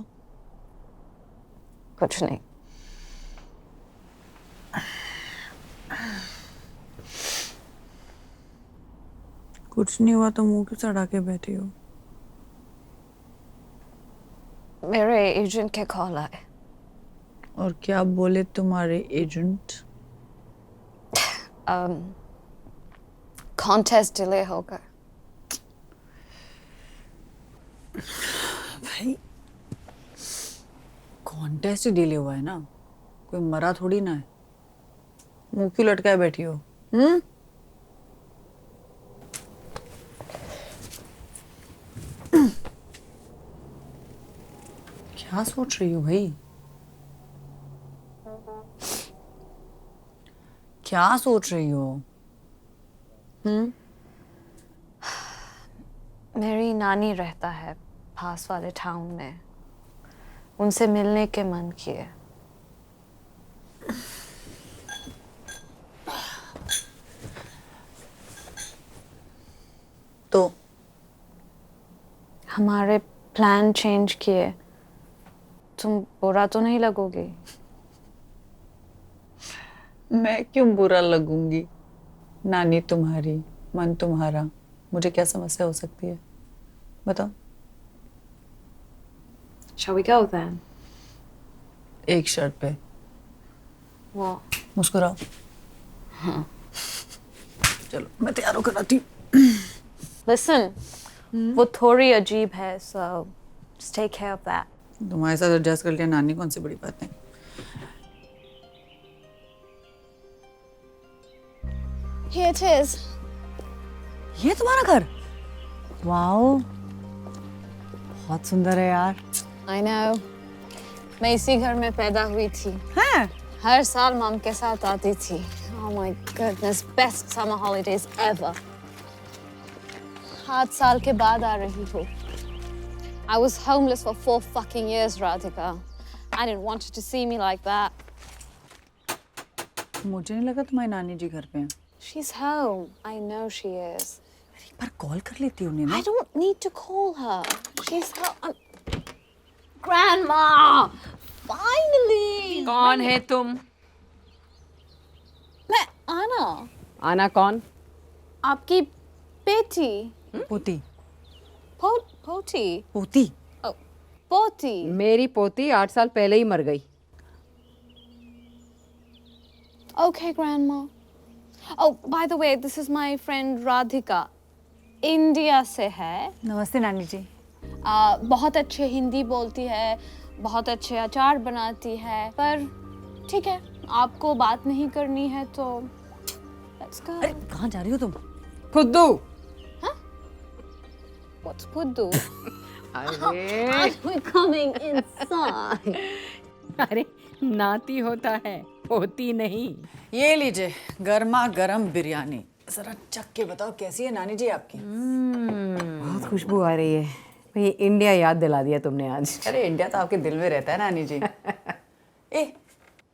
कुछ नहीं. कुछ नहीं हुआ तो मुंह क्यों चढ़ा के बैठी हो? मेरे एजेंट के कॉल आए. और क्या बोले तुम्हारे एजेंट? कॉन्टेस्ट डिले होगा. भाई कॉन्टेस्ट डिले हुआ है ना, कोई मरा थोड़ी ना है. मुंह क्यों लटकाए बैठी हो? क्या सोच रही हो भाई? क्या सोच रही हो? मेरी नानी रहता है पास वाले टाउन में. उनसे मिलने के मन किए. तो हमारे प्लान चेंज किए. तुम बुरा तो नहीं लगोगे? मैं क्यों बुरा लगूंगी? नानी तुम्हारी, मन तुम्हारा, मुझे क्या समस्या हो सकती है? बताओ. Shall we go then? एक शर्त पे. What? मुस्कुराओ. हाँ. चलो मैं तैयार होकर आती हूँ. Listen, वो थोड़ी अजीब है, so just take care of that. तुम्हारे साथ एडजस्ट कर लिया, नानी कौन सी बड़ी बात है. Here it is. ये तुम्हारा घर? वाओ, बहुत सुंदर है यार. I know. मैं इसी घर में पैदा हुई थी. हैं? हर साल मॉम के साथ आती थी. Oh my goodness, best summer holidays ever. 7 साल के बाद आ रही हूँ. I was homeless for 4 fucking years, Radhika. I didn't want you to see me like that. मुझे नहीं लगा तुम्हारी नानी जी घर पे हैं. She's home. I know she is. एक बार कॉल कर लेती हूँ ना. I don't need to call her. She's home. Grandma! Finally! कौन है तुम? मैं आना. आना कौन? आपकी बेटी. पोती. पोती. पोती. Oh, पोती. मेरी पोती 8 साल पहले ही मर गई. Okay, Grandma. Oh, by the way, this is my friend Radhika. India से है. नमस्ते नानी जी. बहुत अच्छे हिंदी बोलती है, बहुत अच्छे अचार बनाती है, पर ठीक है, आपको बात नहीं करनी है तो let's go. अरे कहाँ जा रही हो तुम? फुद्दू. What's फुद्दू? अरे We're coming inside. अरे नाती होता है, पोती नहीं. ये लीजिए गर्मा गर्म बिरयानी. जरा चख के बताओ कैसी है नानी जी आपकी? बहुत खुशबू आ रही है. भाई इंडिया याद दिला दिया तुमने आज. अरे इंडिया तो आपके दिल में रहता है नानी जी. ए,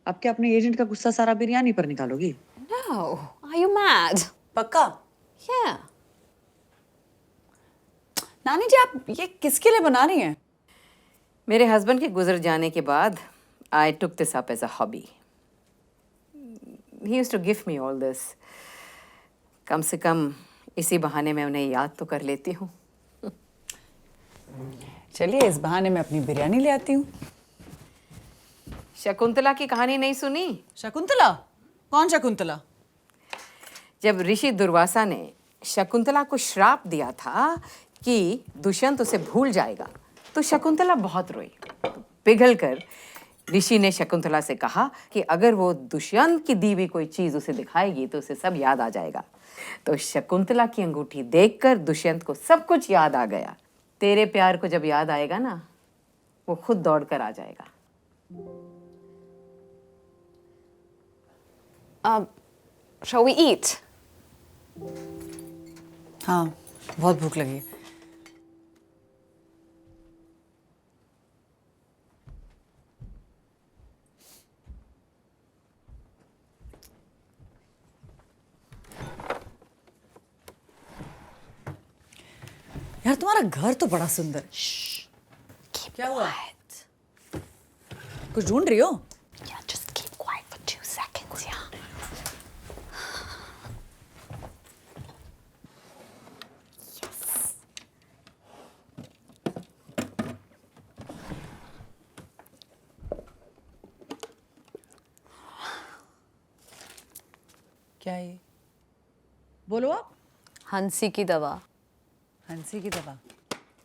अब क्या अपने एजेंट का गुस्सा सारा बिरयानी पर निकालोगी? No, are you mad? पक्का? Yeah. नानी जी आप ये किसके लिए बना रही हैं? मेरे हस्बैंड के गुजर जाने के बाद I took this up as a hobby. he used to give me all this. कम से कम इसी बहाने मैं उन्हें याद तो कर लेती हूँ. चलिए इस बहाने मैं अपनी बिरयानी ले आती हूँ. शकुंतला की कहानी नहीं सुनी? शकुंतला? कौन शकुंतला? जब ऋषि दुर्वासा ने शकुंतला को श्राप दिया था कि दुष्यंत उसे भूल जाएगा, तो शकुंतला बहुत रोई. पिघलकर ऋषि ने शकुंतला से कहा कि अगर वो दुष्यंत की दी हुई कोई चीज उसे दिखाएगी तो उसे सब याद आ जाएगा. तो शकुंतला की अंगूठी देखकर दुष्यंत को सब कुछ याद आ गया. तेरे प्यार को जब याद आएगा ना, वो खुद दौड़कर आ जाएगा. Shall we eat? हाँ, बहुत भूख लगी है. यार तुम्हारा घर तो बड़ा सुंदर. क्या हुआ? कुछ ढूंढ रही हो? Yeah, just keep quiet for 2 seconds, yeah. क्या है ये? बोलो आप. हंसी की दवा. हंसी की दवा.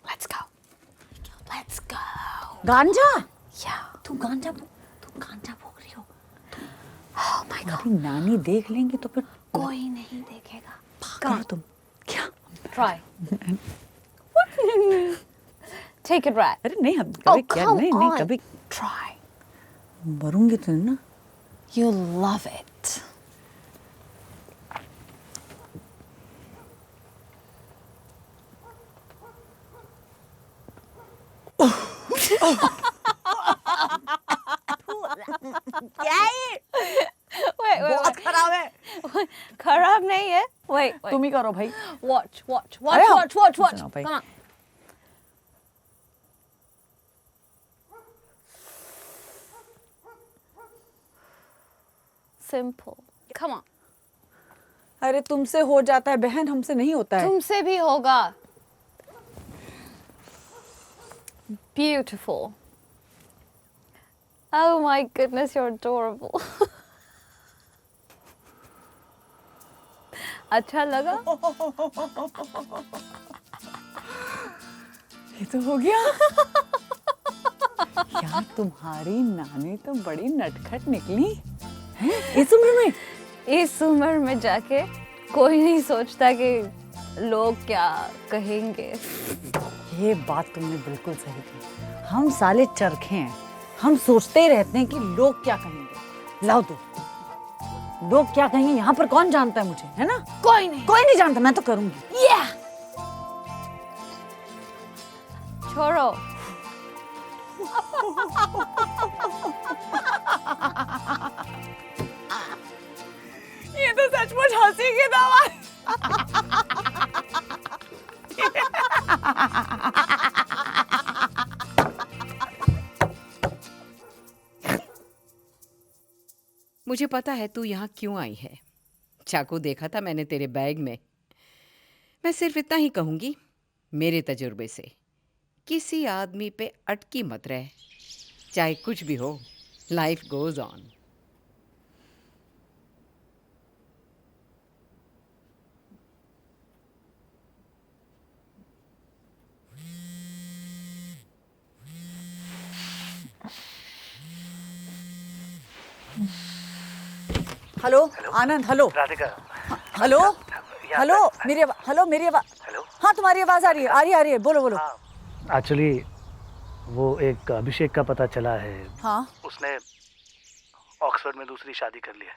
Let's go. Let's go. गांजा? Yeah. तू गांजा भोग रही हो? Oh my God. अभी नानी देख लेंगे तो फिर कोई नहीं देखेगा. करो तुम. क्या? Try. Take it right. अरे नहीं, हम कभी क्या come नहीं on. कभी Try. मरूंगी तो ना. You'll love it. क्या है? Wait. खराब है. खराब नहीं है. Wait. तुम ही करो भाई. Watch. अरे हाँ. सुनो भाई. Come on. Simple. Come on. अरे तुमसे हो जाता है बहन, हमसे नहीं होता है. तुमसे भी होगा. Beautiful. Oh my goodness, you're adorable. अच्छा लगा? ये तो हो गया. यार तुम्हारी नानी तो बड़ी नटखट निकली हैं इस उम्र में. इस उम्र में जाके कोई नहीं सोचता कि लोग क्या कहेंगे. ये बात तुमने बिल्कुल सही की. हम साले चरखे हैं, हम सोचते ही रहते हैं कि लोग क्या कहेंगे. लाओ तो, लोग क्या कहेंगे यहाँ पर कौन जानता है मुझे, है ना? कोई नहीं जानता. मैं तो करूंगी. Yeah. छोड़ो. ये तो सचमुच हंसी की दवा है. मुझे पता है तू यहाँ क्यों आई है. चाकू देखा था मैंने तेरे बैग में. मैं सिर्फ इतना ही कहूँगी, मेरे तजुर्बे से किसी आदमी पे अटकी मत रह. चाहे कुछ भी हो, life goes on. Hello Anand. Hello Radhika. Hello hello मेरी आवाज. हेलो. हाँ तुम्हारी आवाज आ रही है. बोलो. एक्चुअली वो एक अभिषेक का पता चला है. हाँ. उसने ऑक्सफोर्ड में दूसरी शादी कर ली है.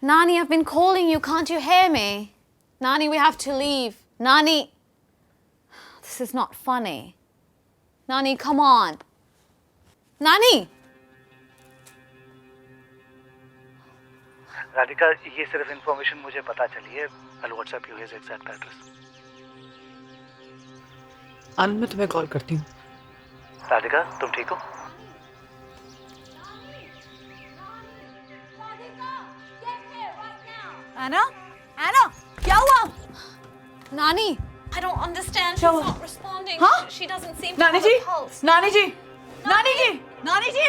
Nani, I've been calling you. Can't you hear me? Nani, we have to leave. Nani. This is not funny. Nani, come on. Nani. Radhika, ये सिर्फ इंफॉर्मेशन मुझे पता चली है. I'll WhatsApp you his exact address. आनंद मैं तुम्हें कॉल करती हूँ. राधिका, तुम ठीक हो? एना, एना, क्या हुआ? Nani, I don't understand. She's क्या हुआ? not responding. हाँ? She doesn't seem to नानी have जी, a pulse. नानी जी, नानी जी, नानी जी,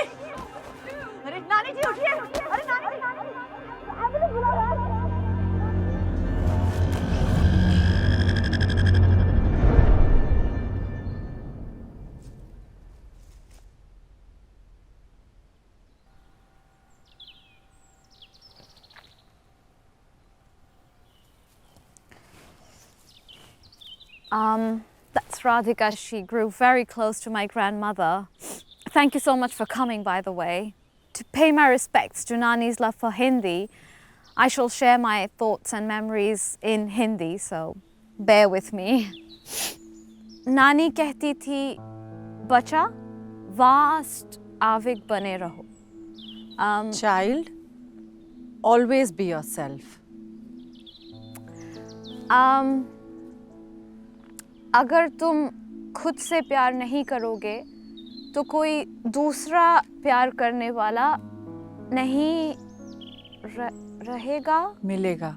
अरे नानी जी उठिए, अरे नानी जी, एम्बुलेंस बुलाओ यार। That's Radhika. She grew very close to my grandmother. Thank you so much for coming, by the way. To pay my respects to Nani's love for Hindi, I shall share my thoughts and memories in Hindi, so bear with me. Nani कहती थी, बचा, vast आवेग बने रहो. Child, always be yourself. अगर तुम खुद से प्यार नहीं करोगे तो कोई दूसरा प्यार करने वाला नहीं रहेगा मिलेगा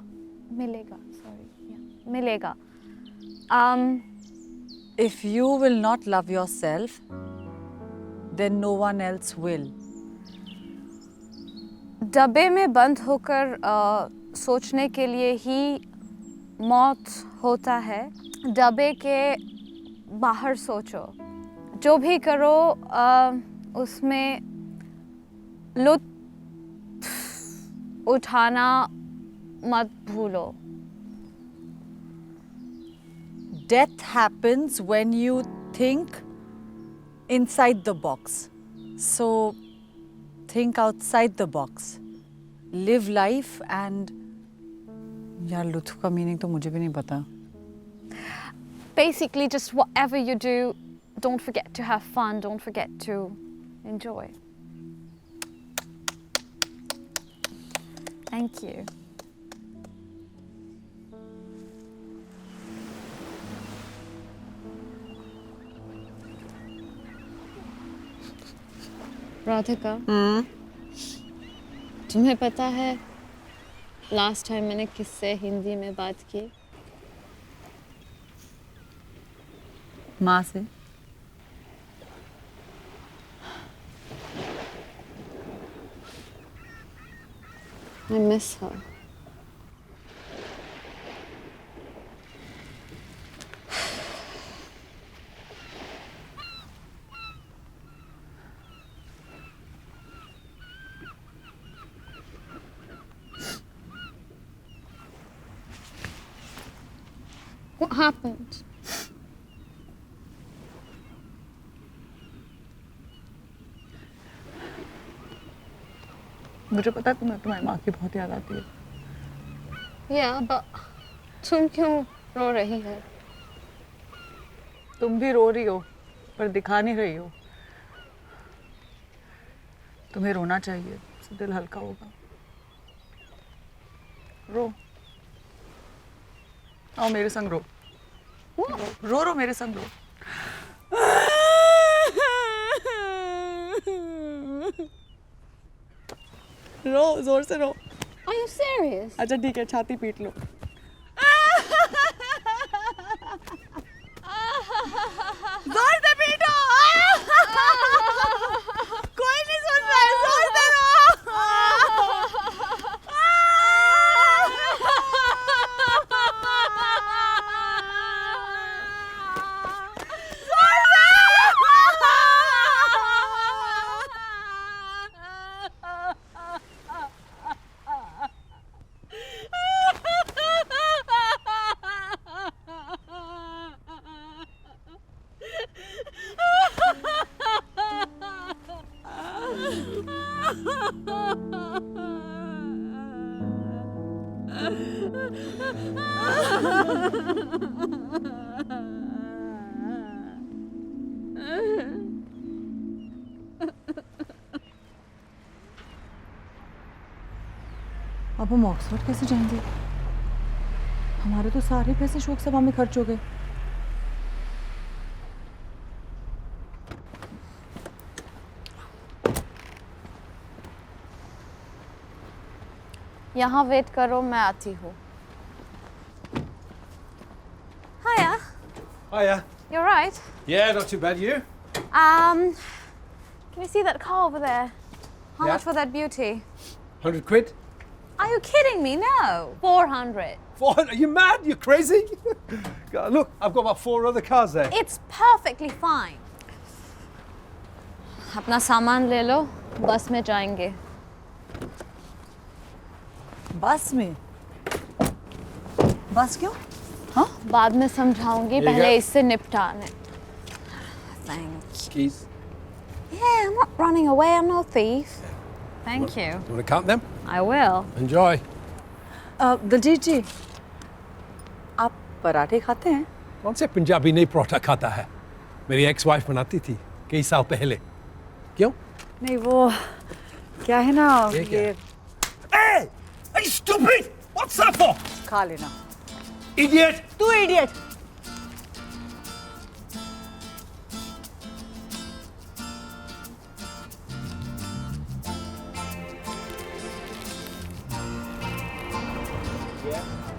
मिलेगा If you will not love yourself, then no one else will. डब्बे में बंद होकर सोचने के लिए ही मौत होता है. डब्बे के बाहर सोचो. जो भी करो उसमें लुत्फ उठाना मत भूलो. Death happens when you think inside the box. So think outside the box. Live life and यार लुत्फ का मीनिंग तो मुझे भी नहीं पता. Basically, just whatever you do, don't forget to have fun, don't forget to enjoy. Thank you. Radhika, तुम्हें पता है लास्ट टाइम मैंने किससे हिंदी में बात की? माँ से. I miss her. What happened? मुझे पता है तुम्हारी माँ की बहुत याद आती है. Yeah, but तुम क्यों रो रही है? तुम भी रो रही हो पर दिखा नहीं रही हो. तुम्हें रोना चाहिए, इससे दिल हल्का होगा. रो. आओ मेरे संग रो. रो मेरे संग रो. रो जोर से रो. Are you serious? अच्छा ठीक है, छाती पीट लो. जोर से पीटो. कोई नहीं सुन रहा है, जोर से रो. अब हम ऑक्सफोर्ड कैसे जाएंगे? हमारे तो सारे पैसे शोक सभा में खर्च हो गए. यहाँ वेट करो, मैं आती हूँ. Hiya. Hiya. You're right. Yeah, not too bad. You? Can you see that car over there? How Yeah. much for that beauty? 100 quid? Are you kidding me? No. 400. 400? Are you mad? You're crazy? God, look, I've got about 4 other cars there. It's perfectly fine. अपना सामान ले लो, बस में जाएंगे. बस में? बस क्यों? हाँ? बाद में समझाऊंगी, Here you पहले go. इससे निपटाने. Thanks. Keys. Yeah, I'm not running away. I'm no thief. Thank you. You want to count them? I will. Enjoy. Daljit जी, आप पराठे खाते हैं? कौन से पंजाबी नहीं परोठा खाता है? मेरी एक्स वाइफ बनाती थी कई साल पहले. क्यों? नहीं वो क्या है ना ये क्या? ये Hey! Are you stupid? What's that for? खा लेना. Idiot! तू idiot.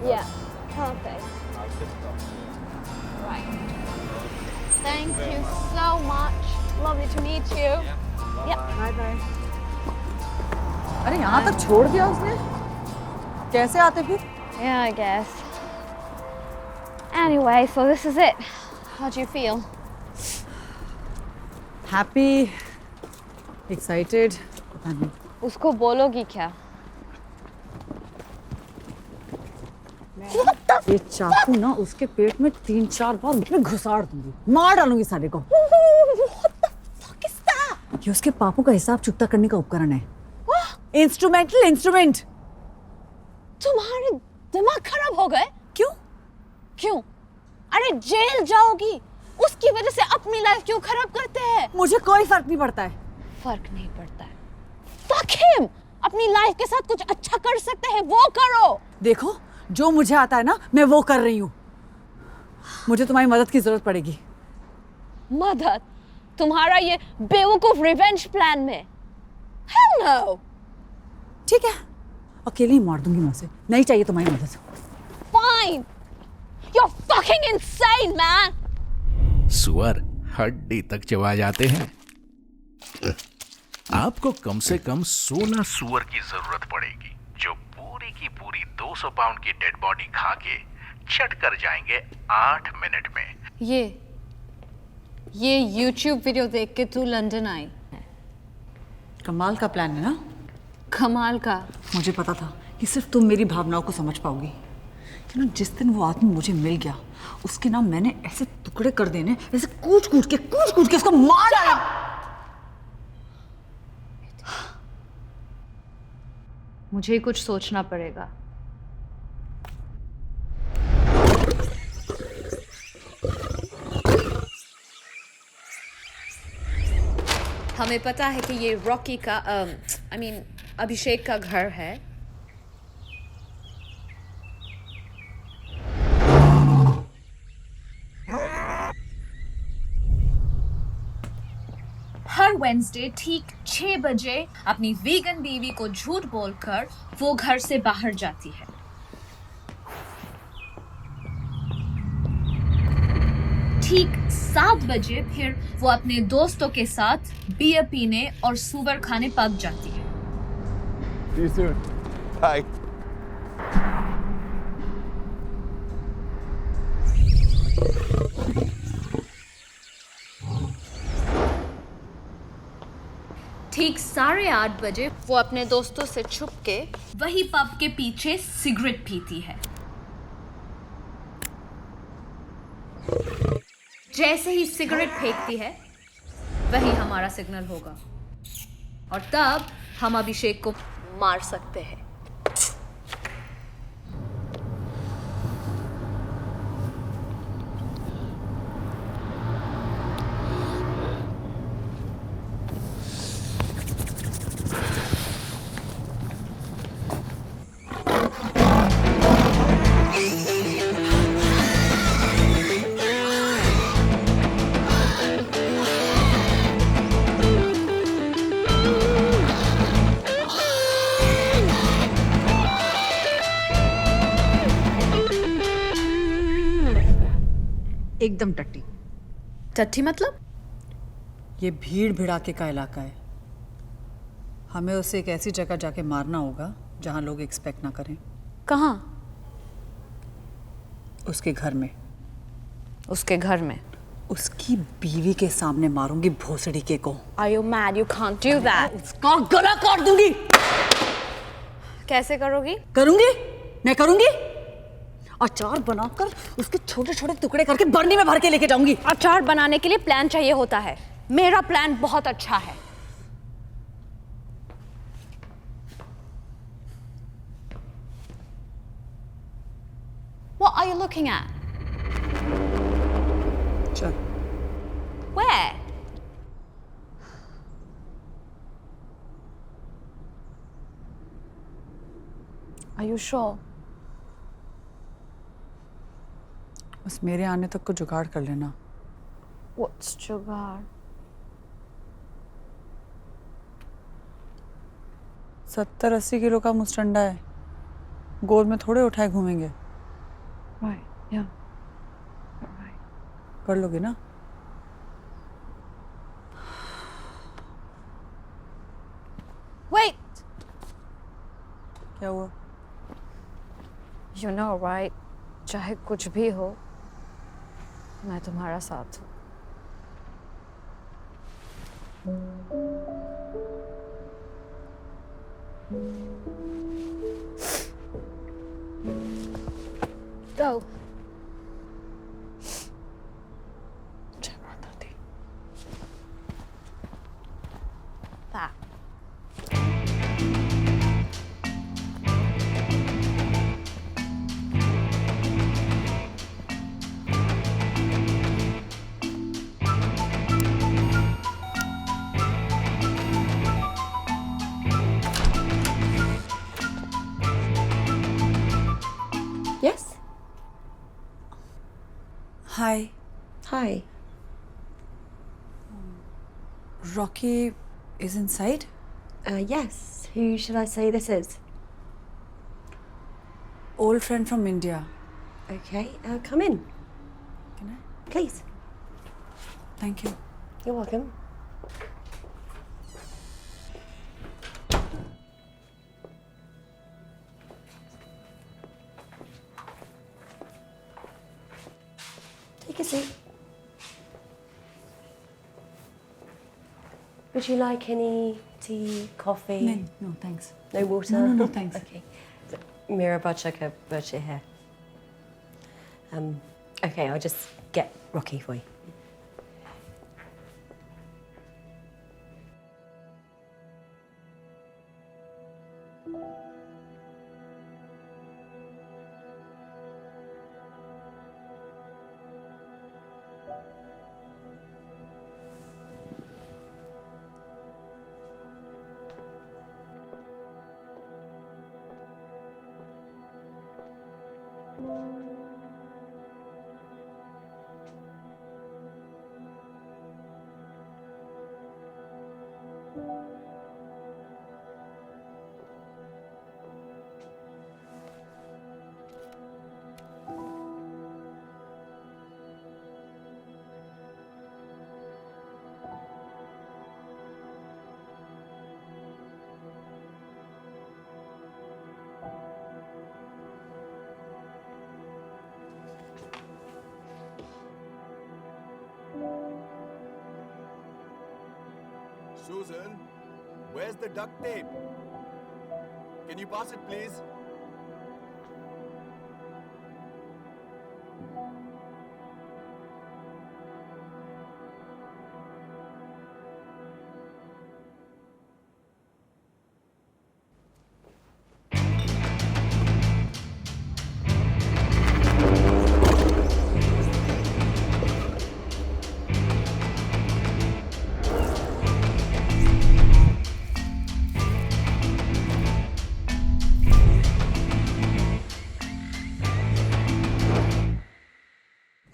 Yeah, perfect. Right. Thank you so much. Lovely to meet you. Yeah. Bye bye. अरे यहाँ तक छोड़ दिया उसने? कैसे आते फिर? Yeah, I guess. Anyway, so this is it. How do you feel? Happy, excited. पता नहीं. उसको बोलोगी क्या? ये चाकू ना उसके पेट में 3-4 बार मैं घुसाड़ दूंगी, मार डालूंगी साले को. ये उसके पापू का हिसाब चुकता करने का उपकरण है. Instrumental instrument. तुम्हारे दिमाग खराब हो गए? क्यों? क्यों? अरे जेल जाओगी. उसकी वजह से अपनी लाइफ क्यों खराब करते हैं? मुझे कोई फर्क नहीं पड़ता है. फर्क नहीं पड़ता है. Fuck him! अपनी लाइफ के साथ कुछ अच्छा कर सकते हैं, वो करो. देखो, जो मुझे आता है ना, मैं वो कर रही हूँ. मुझे तुम्हारी मदद की जरूरत पड़ेगी. मदद? तुम्हारा ये बेवकूफ रिवेंज प्लान में? Hell no! ठीक है, अकेले ही मार दूंगी मैं उसे. नहीं चाहिए तुम्हारी मदद. Fine! You're fucking insane, man! सुअर हड्डी तक चबा जाते हैं. आपको कम से कम 16 सुअर की जरूरत पड़ेगी जो पूरी की पूरी 200 पाउंड की डेड बॉडी खा के चट कर जाएंगे 8 मिनट में. ये YouTube वीडियो देख के तू लंदन आई. कमाल का प्लान है ना? कमाल का. मुझे पता था कि सिर्फ तुम मेरी भावनाओं को समझ पाओगी. कि ना जिस दिन वो आदमी मुझे मिल गया, उसके नाम मैंने ऐसे टुकड़े कर देने, ऐसे कूट कूट के उसको मार डाला. मुझे कुछ सोचना पड़ेगा. हमें पता है कि ये रॉकी का अभिषेक का घर है. हर वेडनेसडे ठीक 6 बजे अपनी वीगन बीवी को झूठ बोलकर वो घर से बाहर जाती है. ठीक 7 बजे फिर वो अपने दोस्तों के साथ बियर पीने और सुअर खाने पब जाती है. See you soon. Bye. ठीक 8:30 बजे वो अपने दोस्तों से छुप के वही पब के पीछे सिगरेट पीती है. जैसे ही सिगरेट फेंकती है वही हमारा सिग्नल होगा और तब हम अभिषेक को मार सकते हैं. एकदम टट्टी। टट्टी मतलब? ये भीड़ भिड़ाके का इलाका है। हमें उसे एक ऐसी जगह जाके मारना होगा जहां लोग एक्सपेक्ट ना करें। कहाँ? उसके घर में। उसके घर में? उसकी बीवी के सामने मारूंगी भोसड़ी के को। Are you mad? You can't do that. उसका गला काट दूंगी। कैसे करोगी? करूंगी, मैं करूंगी। अचार बनाकर उसके छोटे छोटे टुकड़े करके बर्नी में भर के लेके जाऊंगी। अचार बनाने के लिए प्लान चाहिए होता है। मेरा प्लान बहुत अच्छा है। What are you looking at? चल। Where? Are you sure? बस मेरे आने तक को जुगाड़ कर लेना। What's जुगाड़? 70-80 किलो का मुस्टंडा है, गोद में थोड़े उठाए घूमेंगे। Right, yeah. कर लोगे ना? Wait! क्या हुआ? You know, right? चाहे कुछ भी हो, मैं तुम्हारा साथ हूँ। Go. That. Yes? Hi. Hi. Rocky is inside? Yes. Who should I say this is? Old friend from India. Okay, come in. Can I? Please. Thank you. You're welcome. Take a seat. Would you like any tea, coffee? No, thanks. No water? No, thanks. Okay. Mira Bachaka Butcher here. Okay, I'll just get Rocky for you. Susan, where's the duct tape? Can you pass it, please?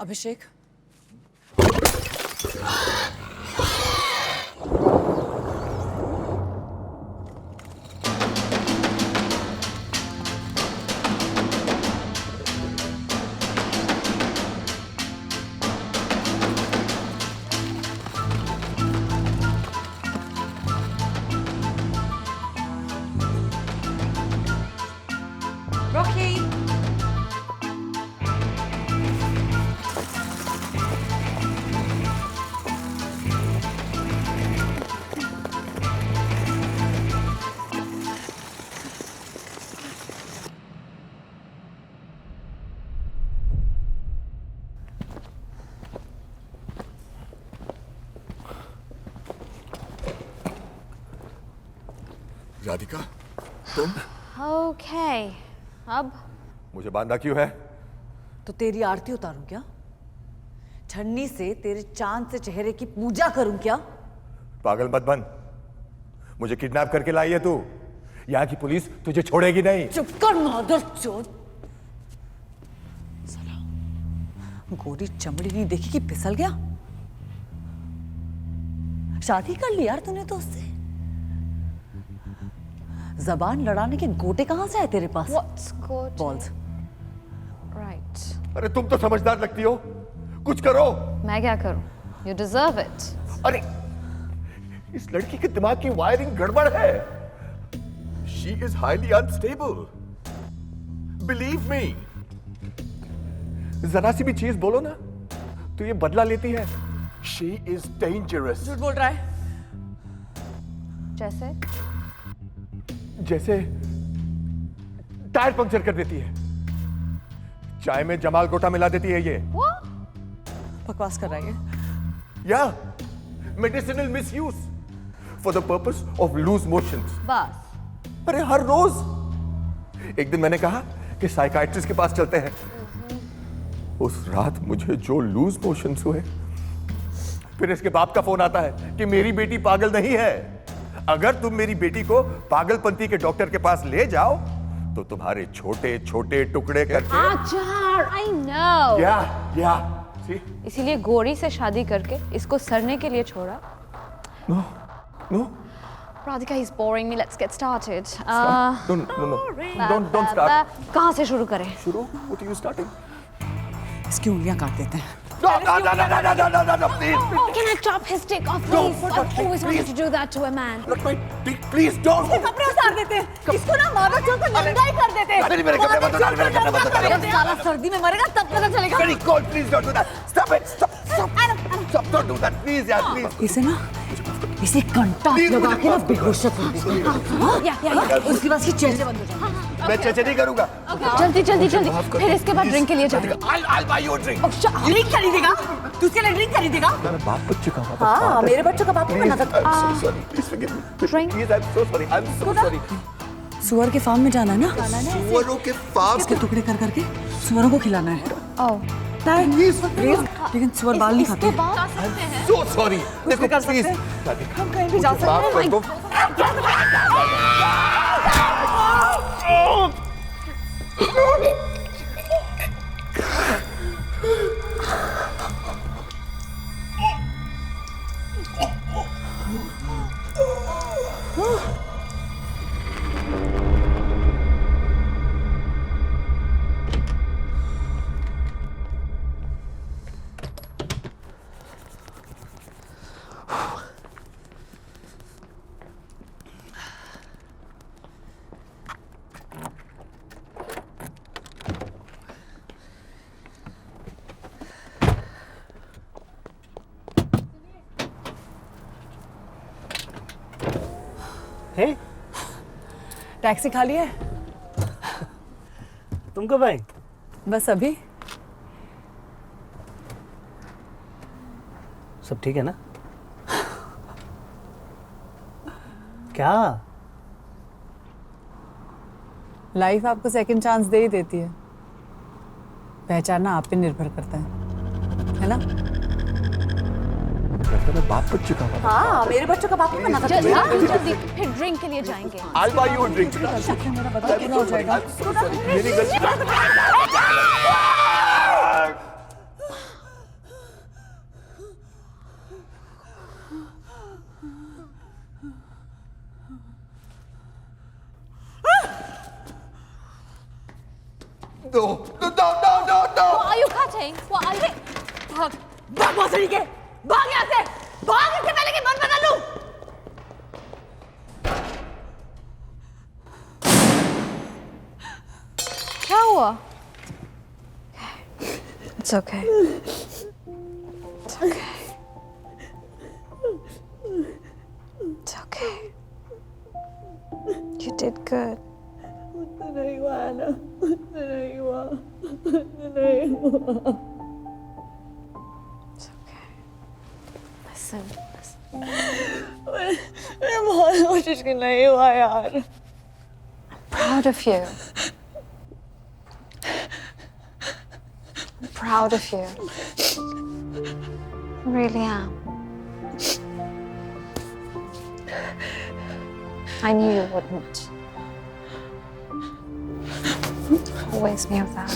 अभिषेक, राधिका, तुम? Okay. अब मुझे बांधा क्यों है? तो तेरी आरती उतारूं क्या? छन्नी से तेरे चांद से चेहरे की पूजा करूं क्या? पागल मत बन। मुझे किडनैप करके लाई है तू। यहाँ की पुलिस तुझे छोड़ेगी नहीं। चुप कर मादरचोद। साला गोरी चमड़ी नहीं देखी कि फिसल गया। शादी कर ली यार तूने तो उससे। जबान लड़ाने के गोटे कहां से आए तेरे पास? What's good? Balls. Right. अरे तुम तो समझदार लगती हो, कुछ करो। मैं क्या करूं? You deserve it. अरे इस लड़की के दिमाग की वायरिंग गड़बड़ है। She is highly unstable. Believe me. जरा सी भी चीज बोलो ना तो ये बदला लेती है। She is dangerous. झूठ बोल रहा है। जैसे? जैसे टायर पंक्चर कर देती है, चाय में जमाल गोटा मिला देती है ये। बकवास कर रहा है। या medicinal misuse for the purpose of loose motions. बस। अरे हर रोज। एक दिन मैंने कहा कि साइकाइट्रिस्ट के पास चलते हैं। उस रात मुझे जो लूज मोशंस हुए, फिर इसके बाप का फोन आता है कि मेरी बेटी पागल नहीं है, अगर तुम मेरी बेटी को पागलपंती के डॉक्टर के पास ले जाओ तो तुम्हारे छोटे छोटे टुकड़े करके। आचार, I know. या इसीलिए गोरी से शादी करके इसको सरने के लिए छोड़ा। No. Radhika, he's boring me. Let's get started. Don't start. कहाँ से शुरू करें? शुरू? What are you starting? इसकी उंगलियां काट देते हैं। No, please. Can I chop his dick off, please? I've always wanted to do that to a man. Not my dick, please don't. इसके कपड़े उतार देते हैं। इसको ना मादरचोद पे नंगा ही कर देते हैं। अरे मेरे कपड़े मत उतार, मेरे कपड़े मत उतार। जब साला सर्दी में मरेगा तब पता चलेगा। Very cold, please don't do that. Stop it. Stop, don't do that, please, यार, please. इसे ना इसे घंटा लगा के ना बेहोश कर देते। उसके बाद इसकी चेहरे बंद हो जाएंगे। मैं चेचे नहीं करूंगा। जल्दी जल्दी जल्दी, फिर इसके बाद ड्रिंक के लिए जाएंगे। I'll buy you a drink. Drink खरीदेगा? तू उसके लिए ड्रिंक खरीदेगा? मैं बाप बच्चे का बाप। हाँ, मेरे बच्चों का बाप ही बना सकता। I'm so sorry. Please forgive me. Drink. Please, I'm so sorry. I'm so sorry. सुअर के फार्म में जाना है ना? सुअरों के फार्म इसके टुकड़े कर करके सुअरों को खिलाना है। Oh. लेकिन सुअर बाल नहीं खाते। I'm so sorry. देखो कर सकते please. हैं। हम कहीं भी जा सकते माफ कर दो। हे, टैक्सी खाली है? तुमको भाई? बस अभी। सब ठीक है ना? क्या? लाइफ आपको सेकंड चांस दे ही देती है। पहचानना आप पे निर्भर करता है ना? मैं बाप बच्चे का बाप। हाँ, मेरे बच्चों का बाप ही बना सकता है। जल्दी जल्दी, फिर ड्रिंक के लिए जाएंगे। I'll buy you a drink. मेरा बदला पूरा हो जाएगा। मेरी गलती। No. What are you cutting? What are you? भाग भोसड़ी के, भाग यहाँ से, भाग इससे पहले कि मन बदल लूं। क्या हुआ? It's okay. It's okay. It's okay. You did good. नहीं हुआ ना, नहीं हुआ, नहीं हुआ। It's okay. Listen. मैं बहुत कोशिश की नहीं हुआ यार। Proud of you. I'm proud of you. I really am. I knew you wouldn't. Always knew that.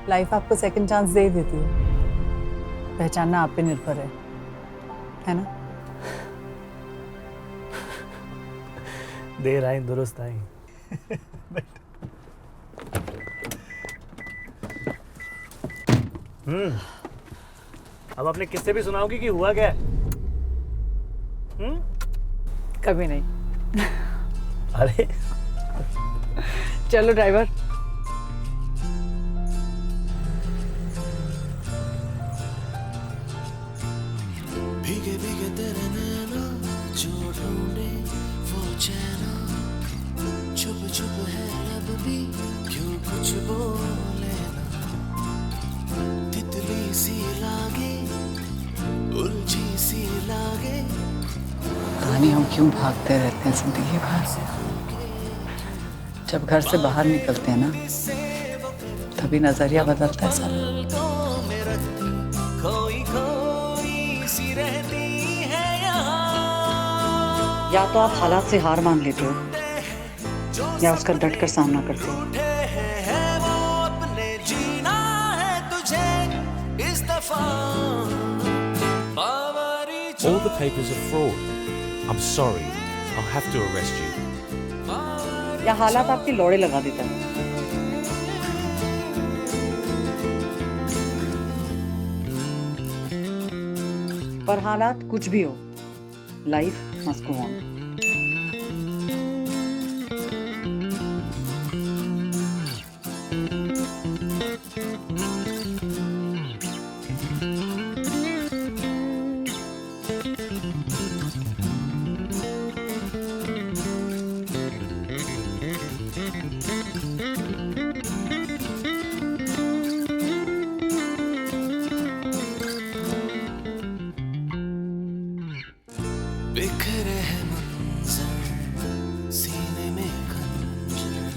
Life आपको सेकंड चांस दे देती है, पहचानना आप पे निर्भर है ना? देर आई दुरुस्त आई। अब अपने किस्से भी सुनाओगी कि हुआ क्या है? कभी नहीं। अरे चलो ड्राइवर। भीगे भीगे तेरे नैना जो ढूंढे वो चैना, छुप छुप है अब भी क्यों कुछ बोले ना, तितली सी लागे उलझी सी लागे। कहानी हम क्यों भागते रहते हैं जिंदगी भर से? जब घर से बाहर निकलते हैं ना, तभी नजरिया बदलता है सब। खोई खोई सी रहती है यहाँ, या तो आप हालात से हार मान लेते हो या उसका डटकर सामना करते हो। वो अपने जीना है तुझे इस दफा। All the papers are fraud. I'm sorry. I'll have to arrest you. या हालात आपकी लौड़े लगा देता है। पर हालात कुछ भी हो, लाइफ मस्ट गो ऑन। बिखरे है मंजर सीने में खंजर,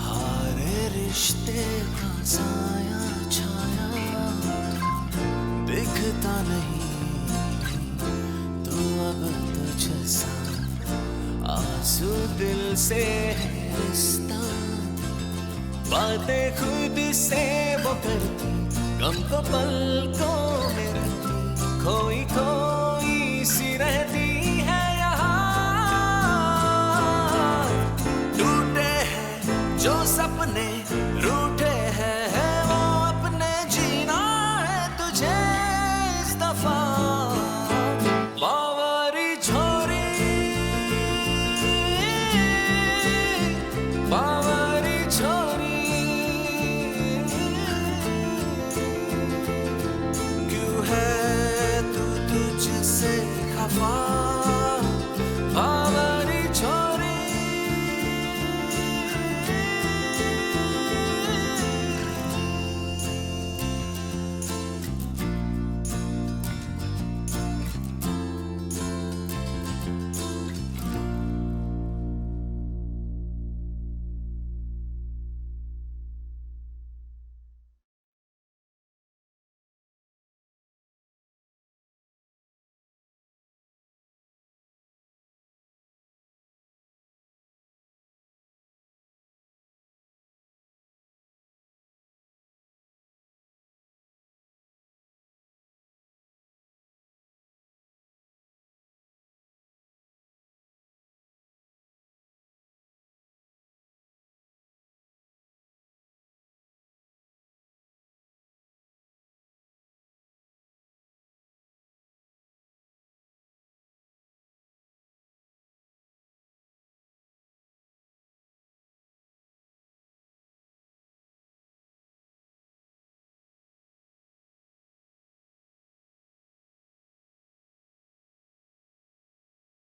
हारे रिश्ते का साया छाया, दिखता नहीं तो अब तुझसा आंसू दिल से है रिश्ता, बातें खुद से वो करती गम को पलकों में रहती, खोई खोई सी रहती है यहाँ। टूटे हैं जो सपने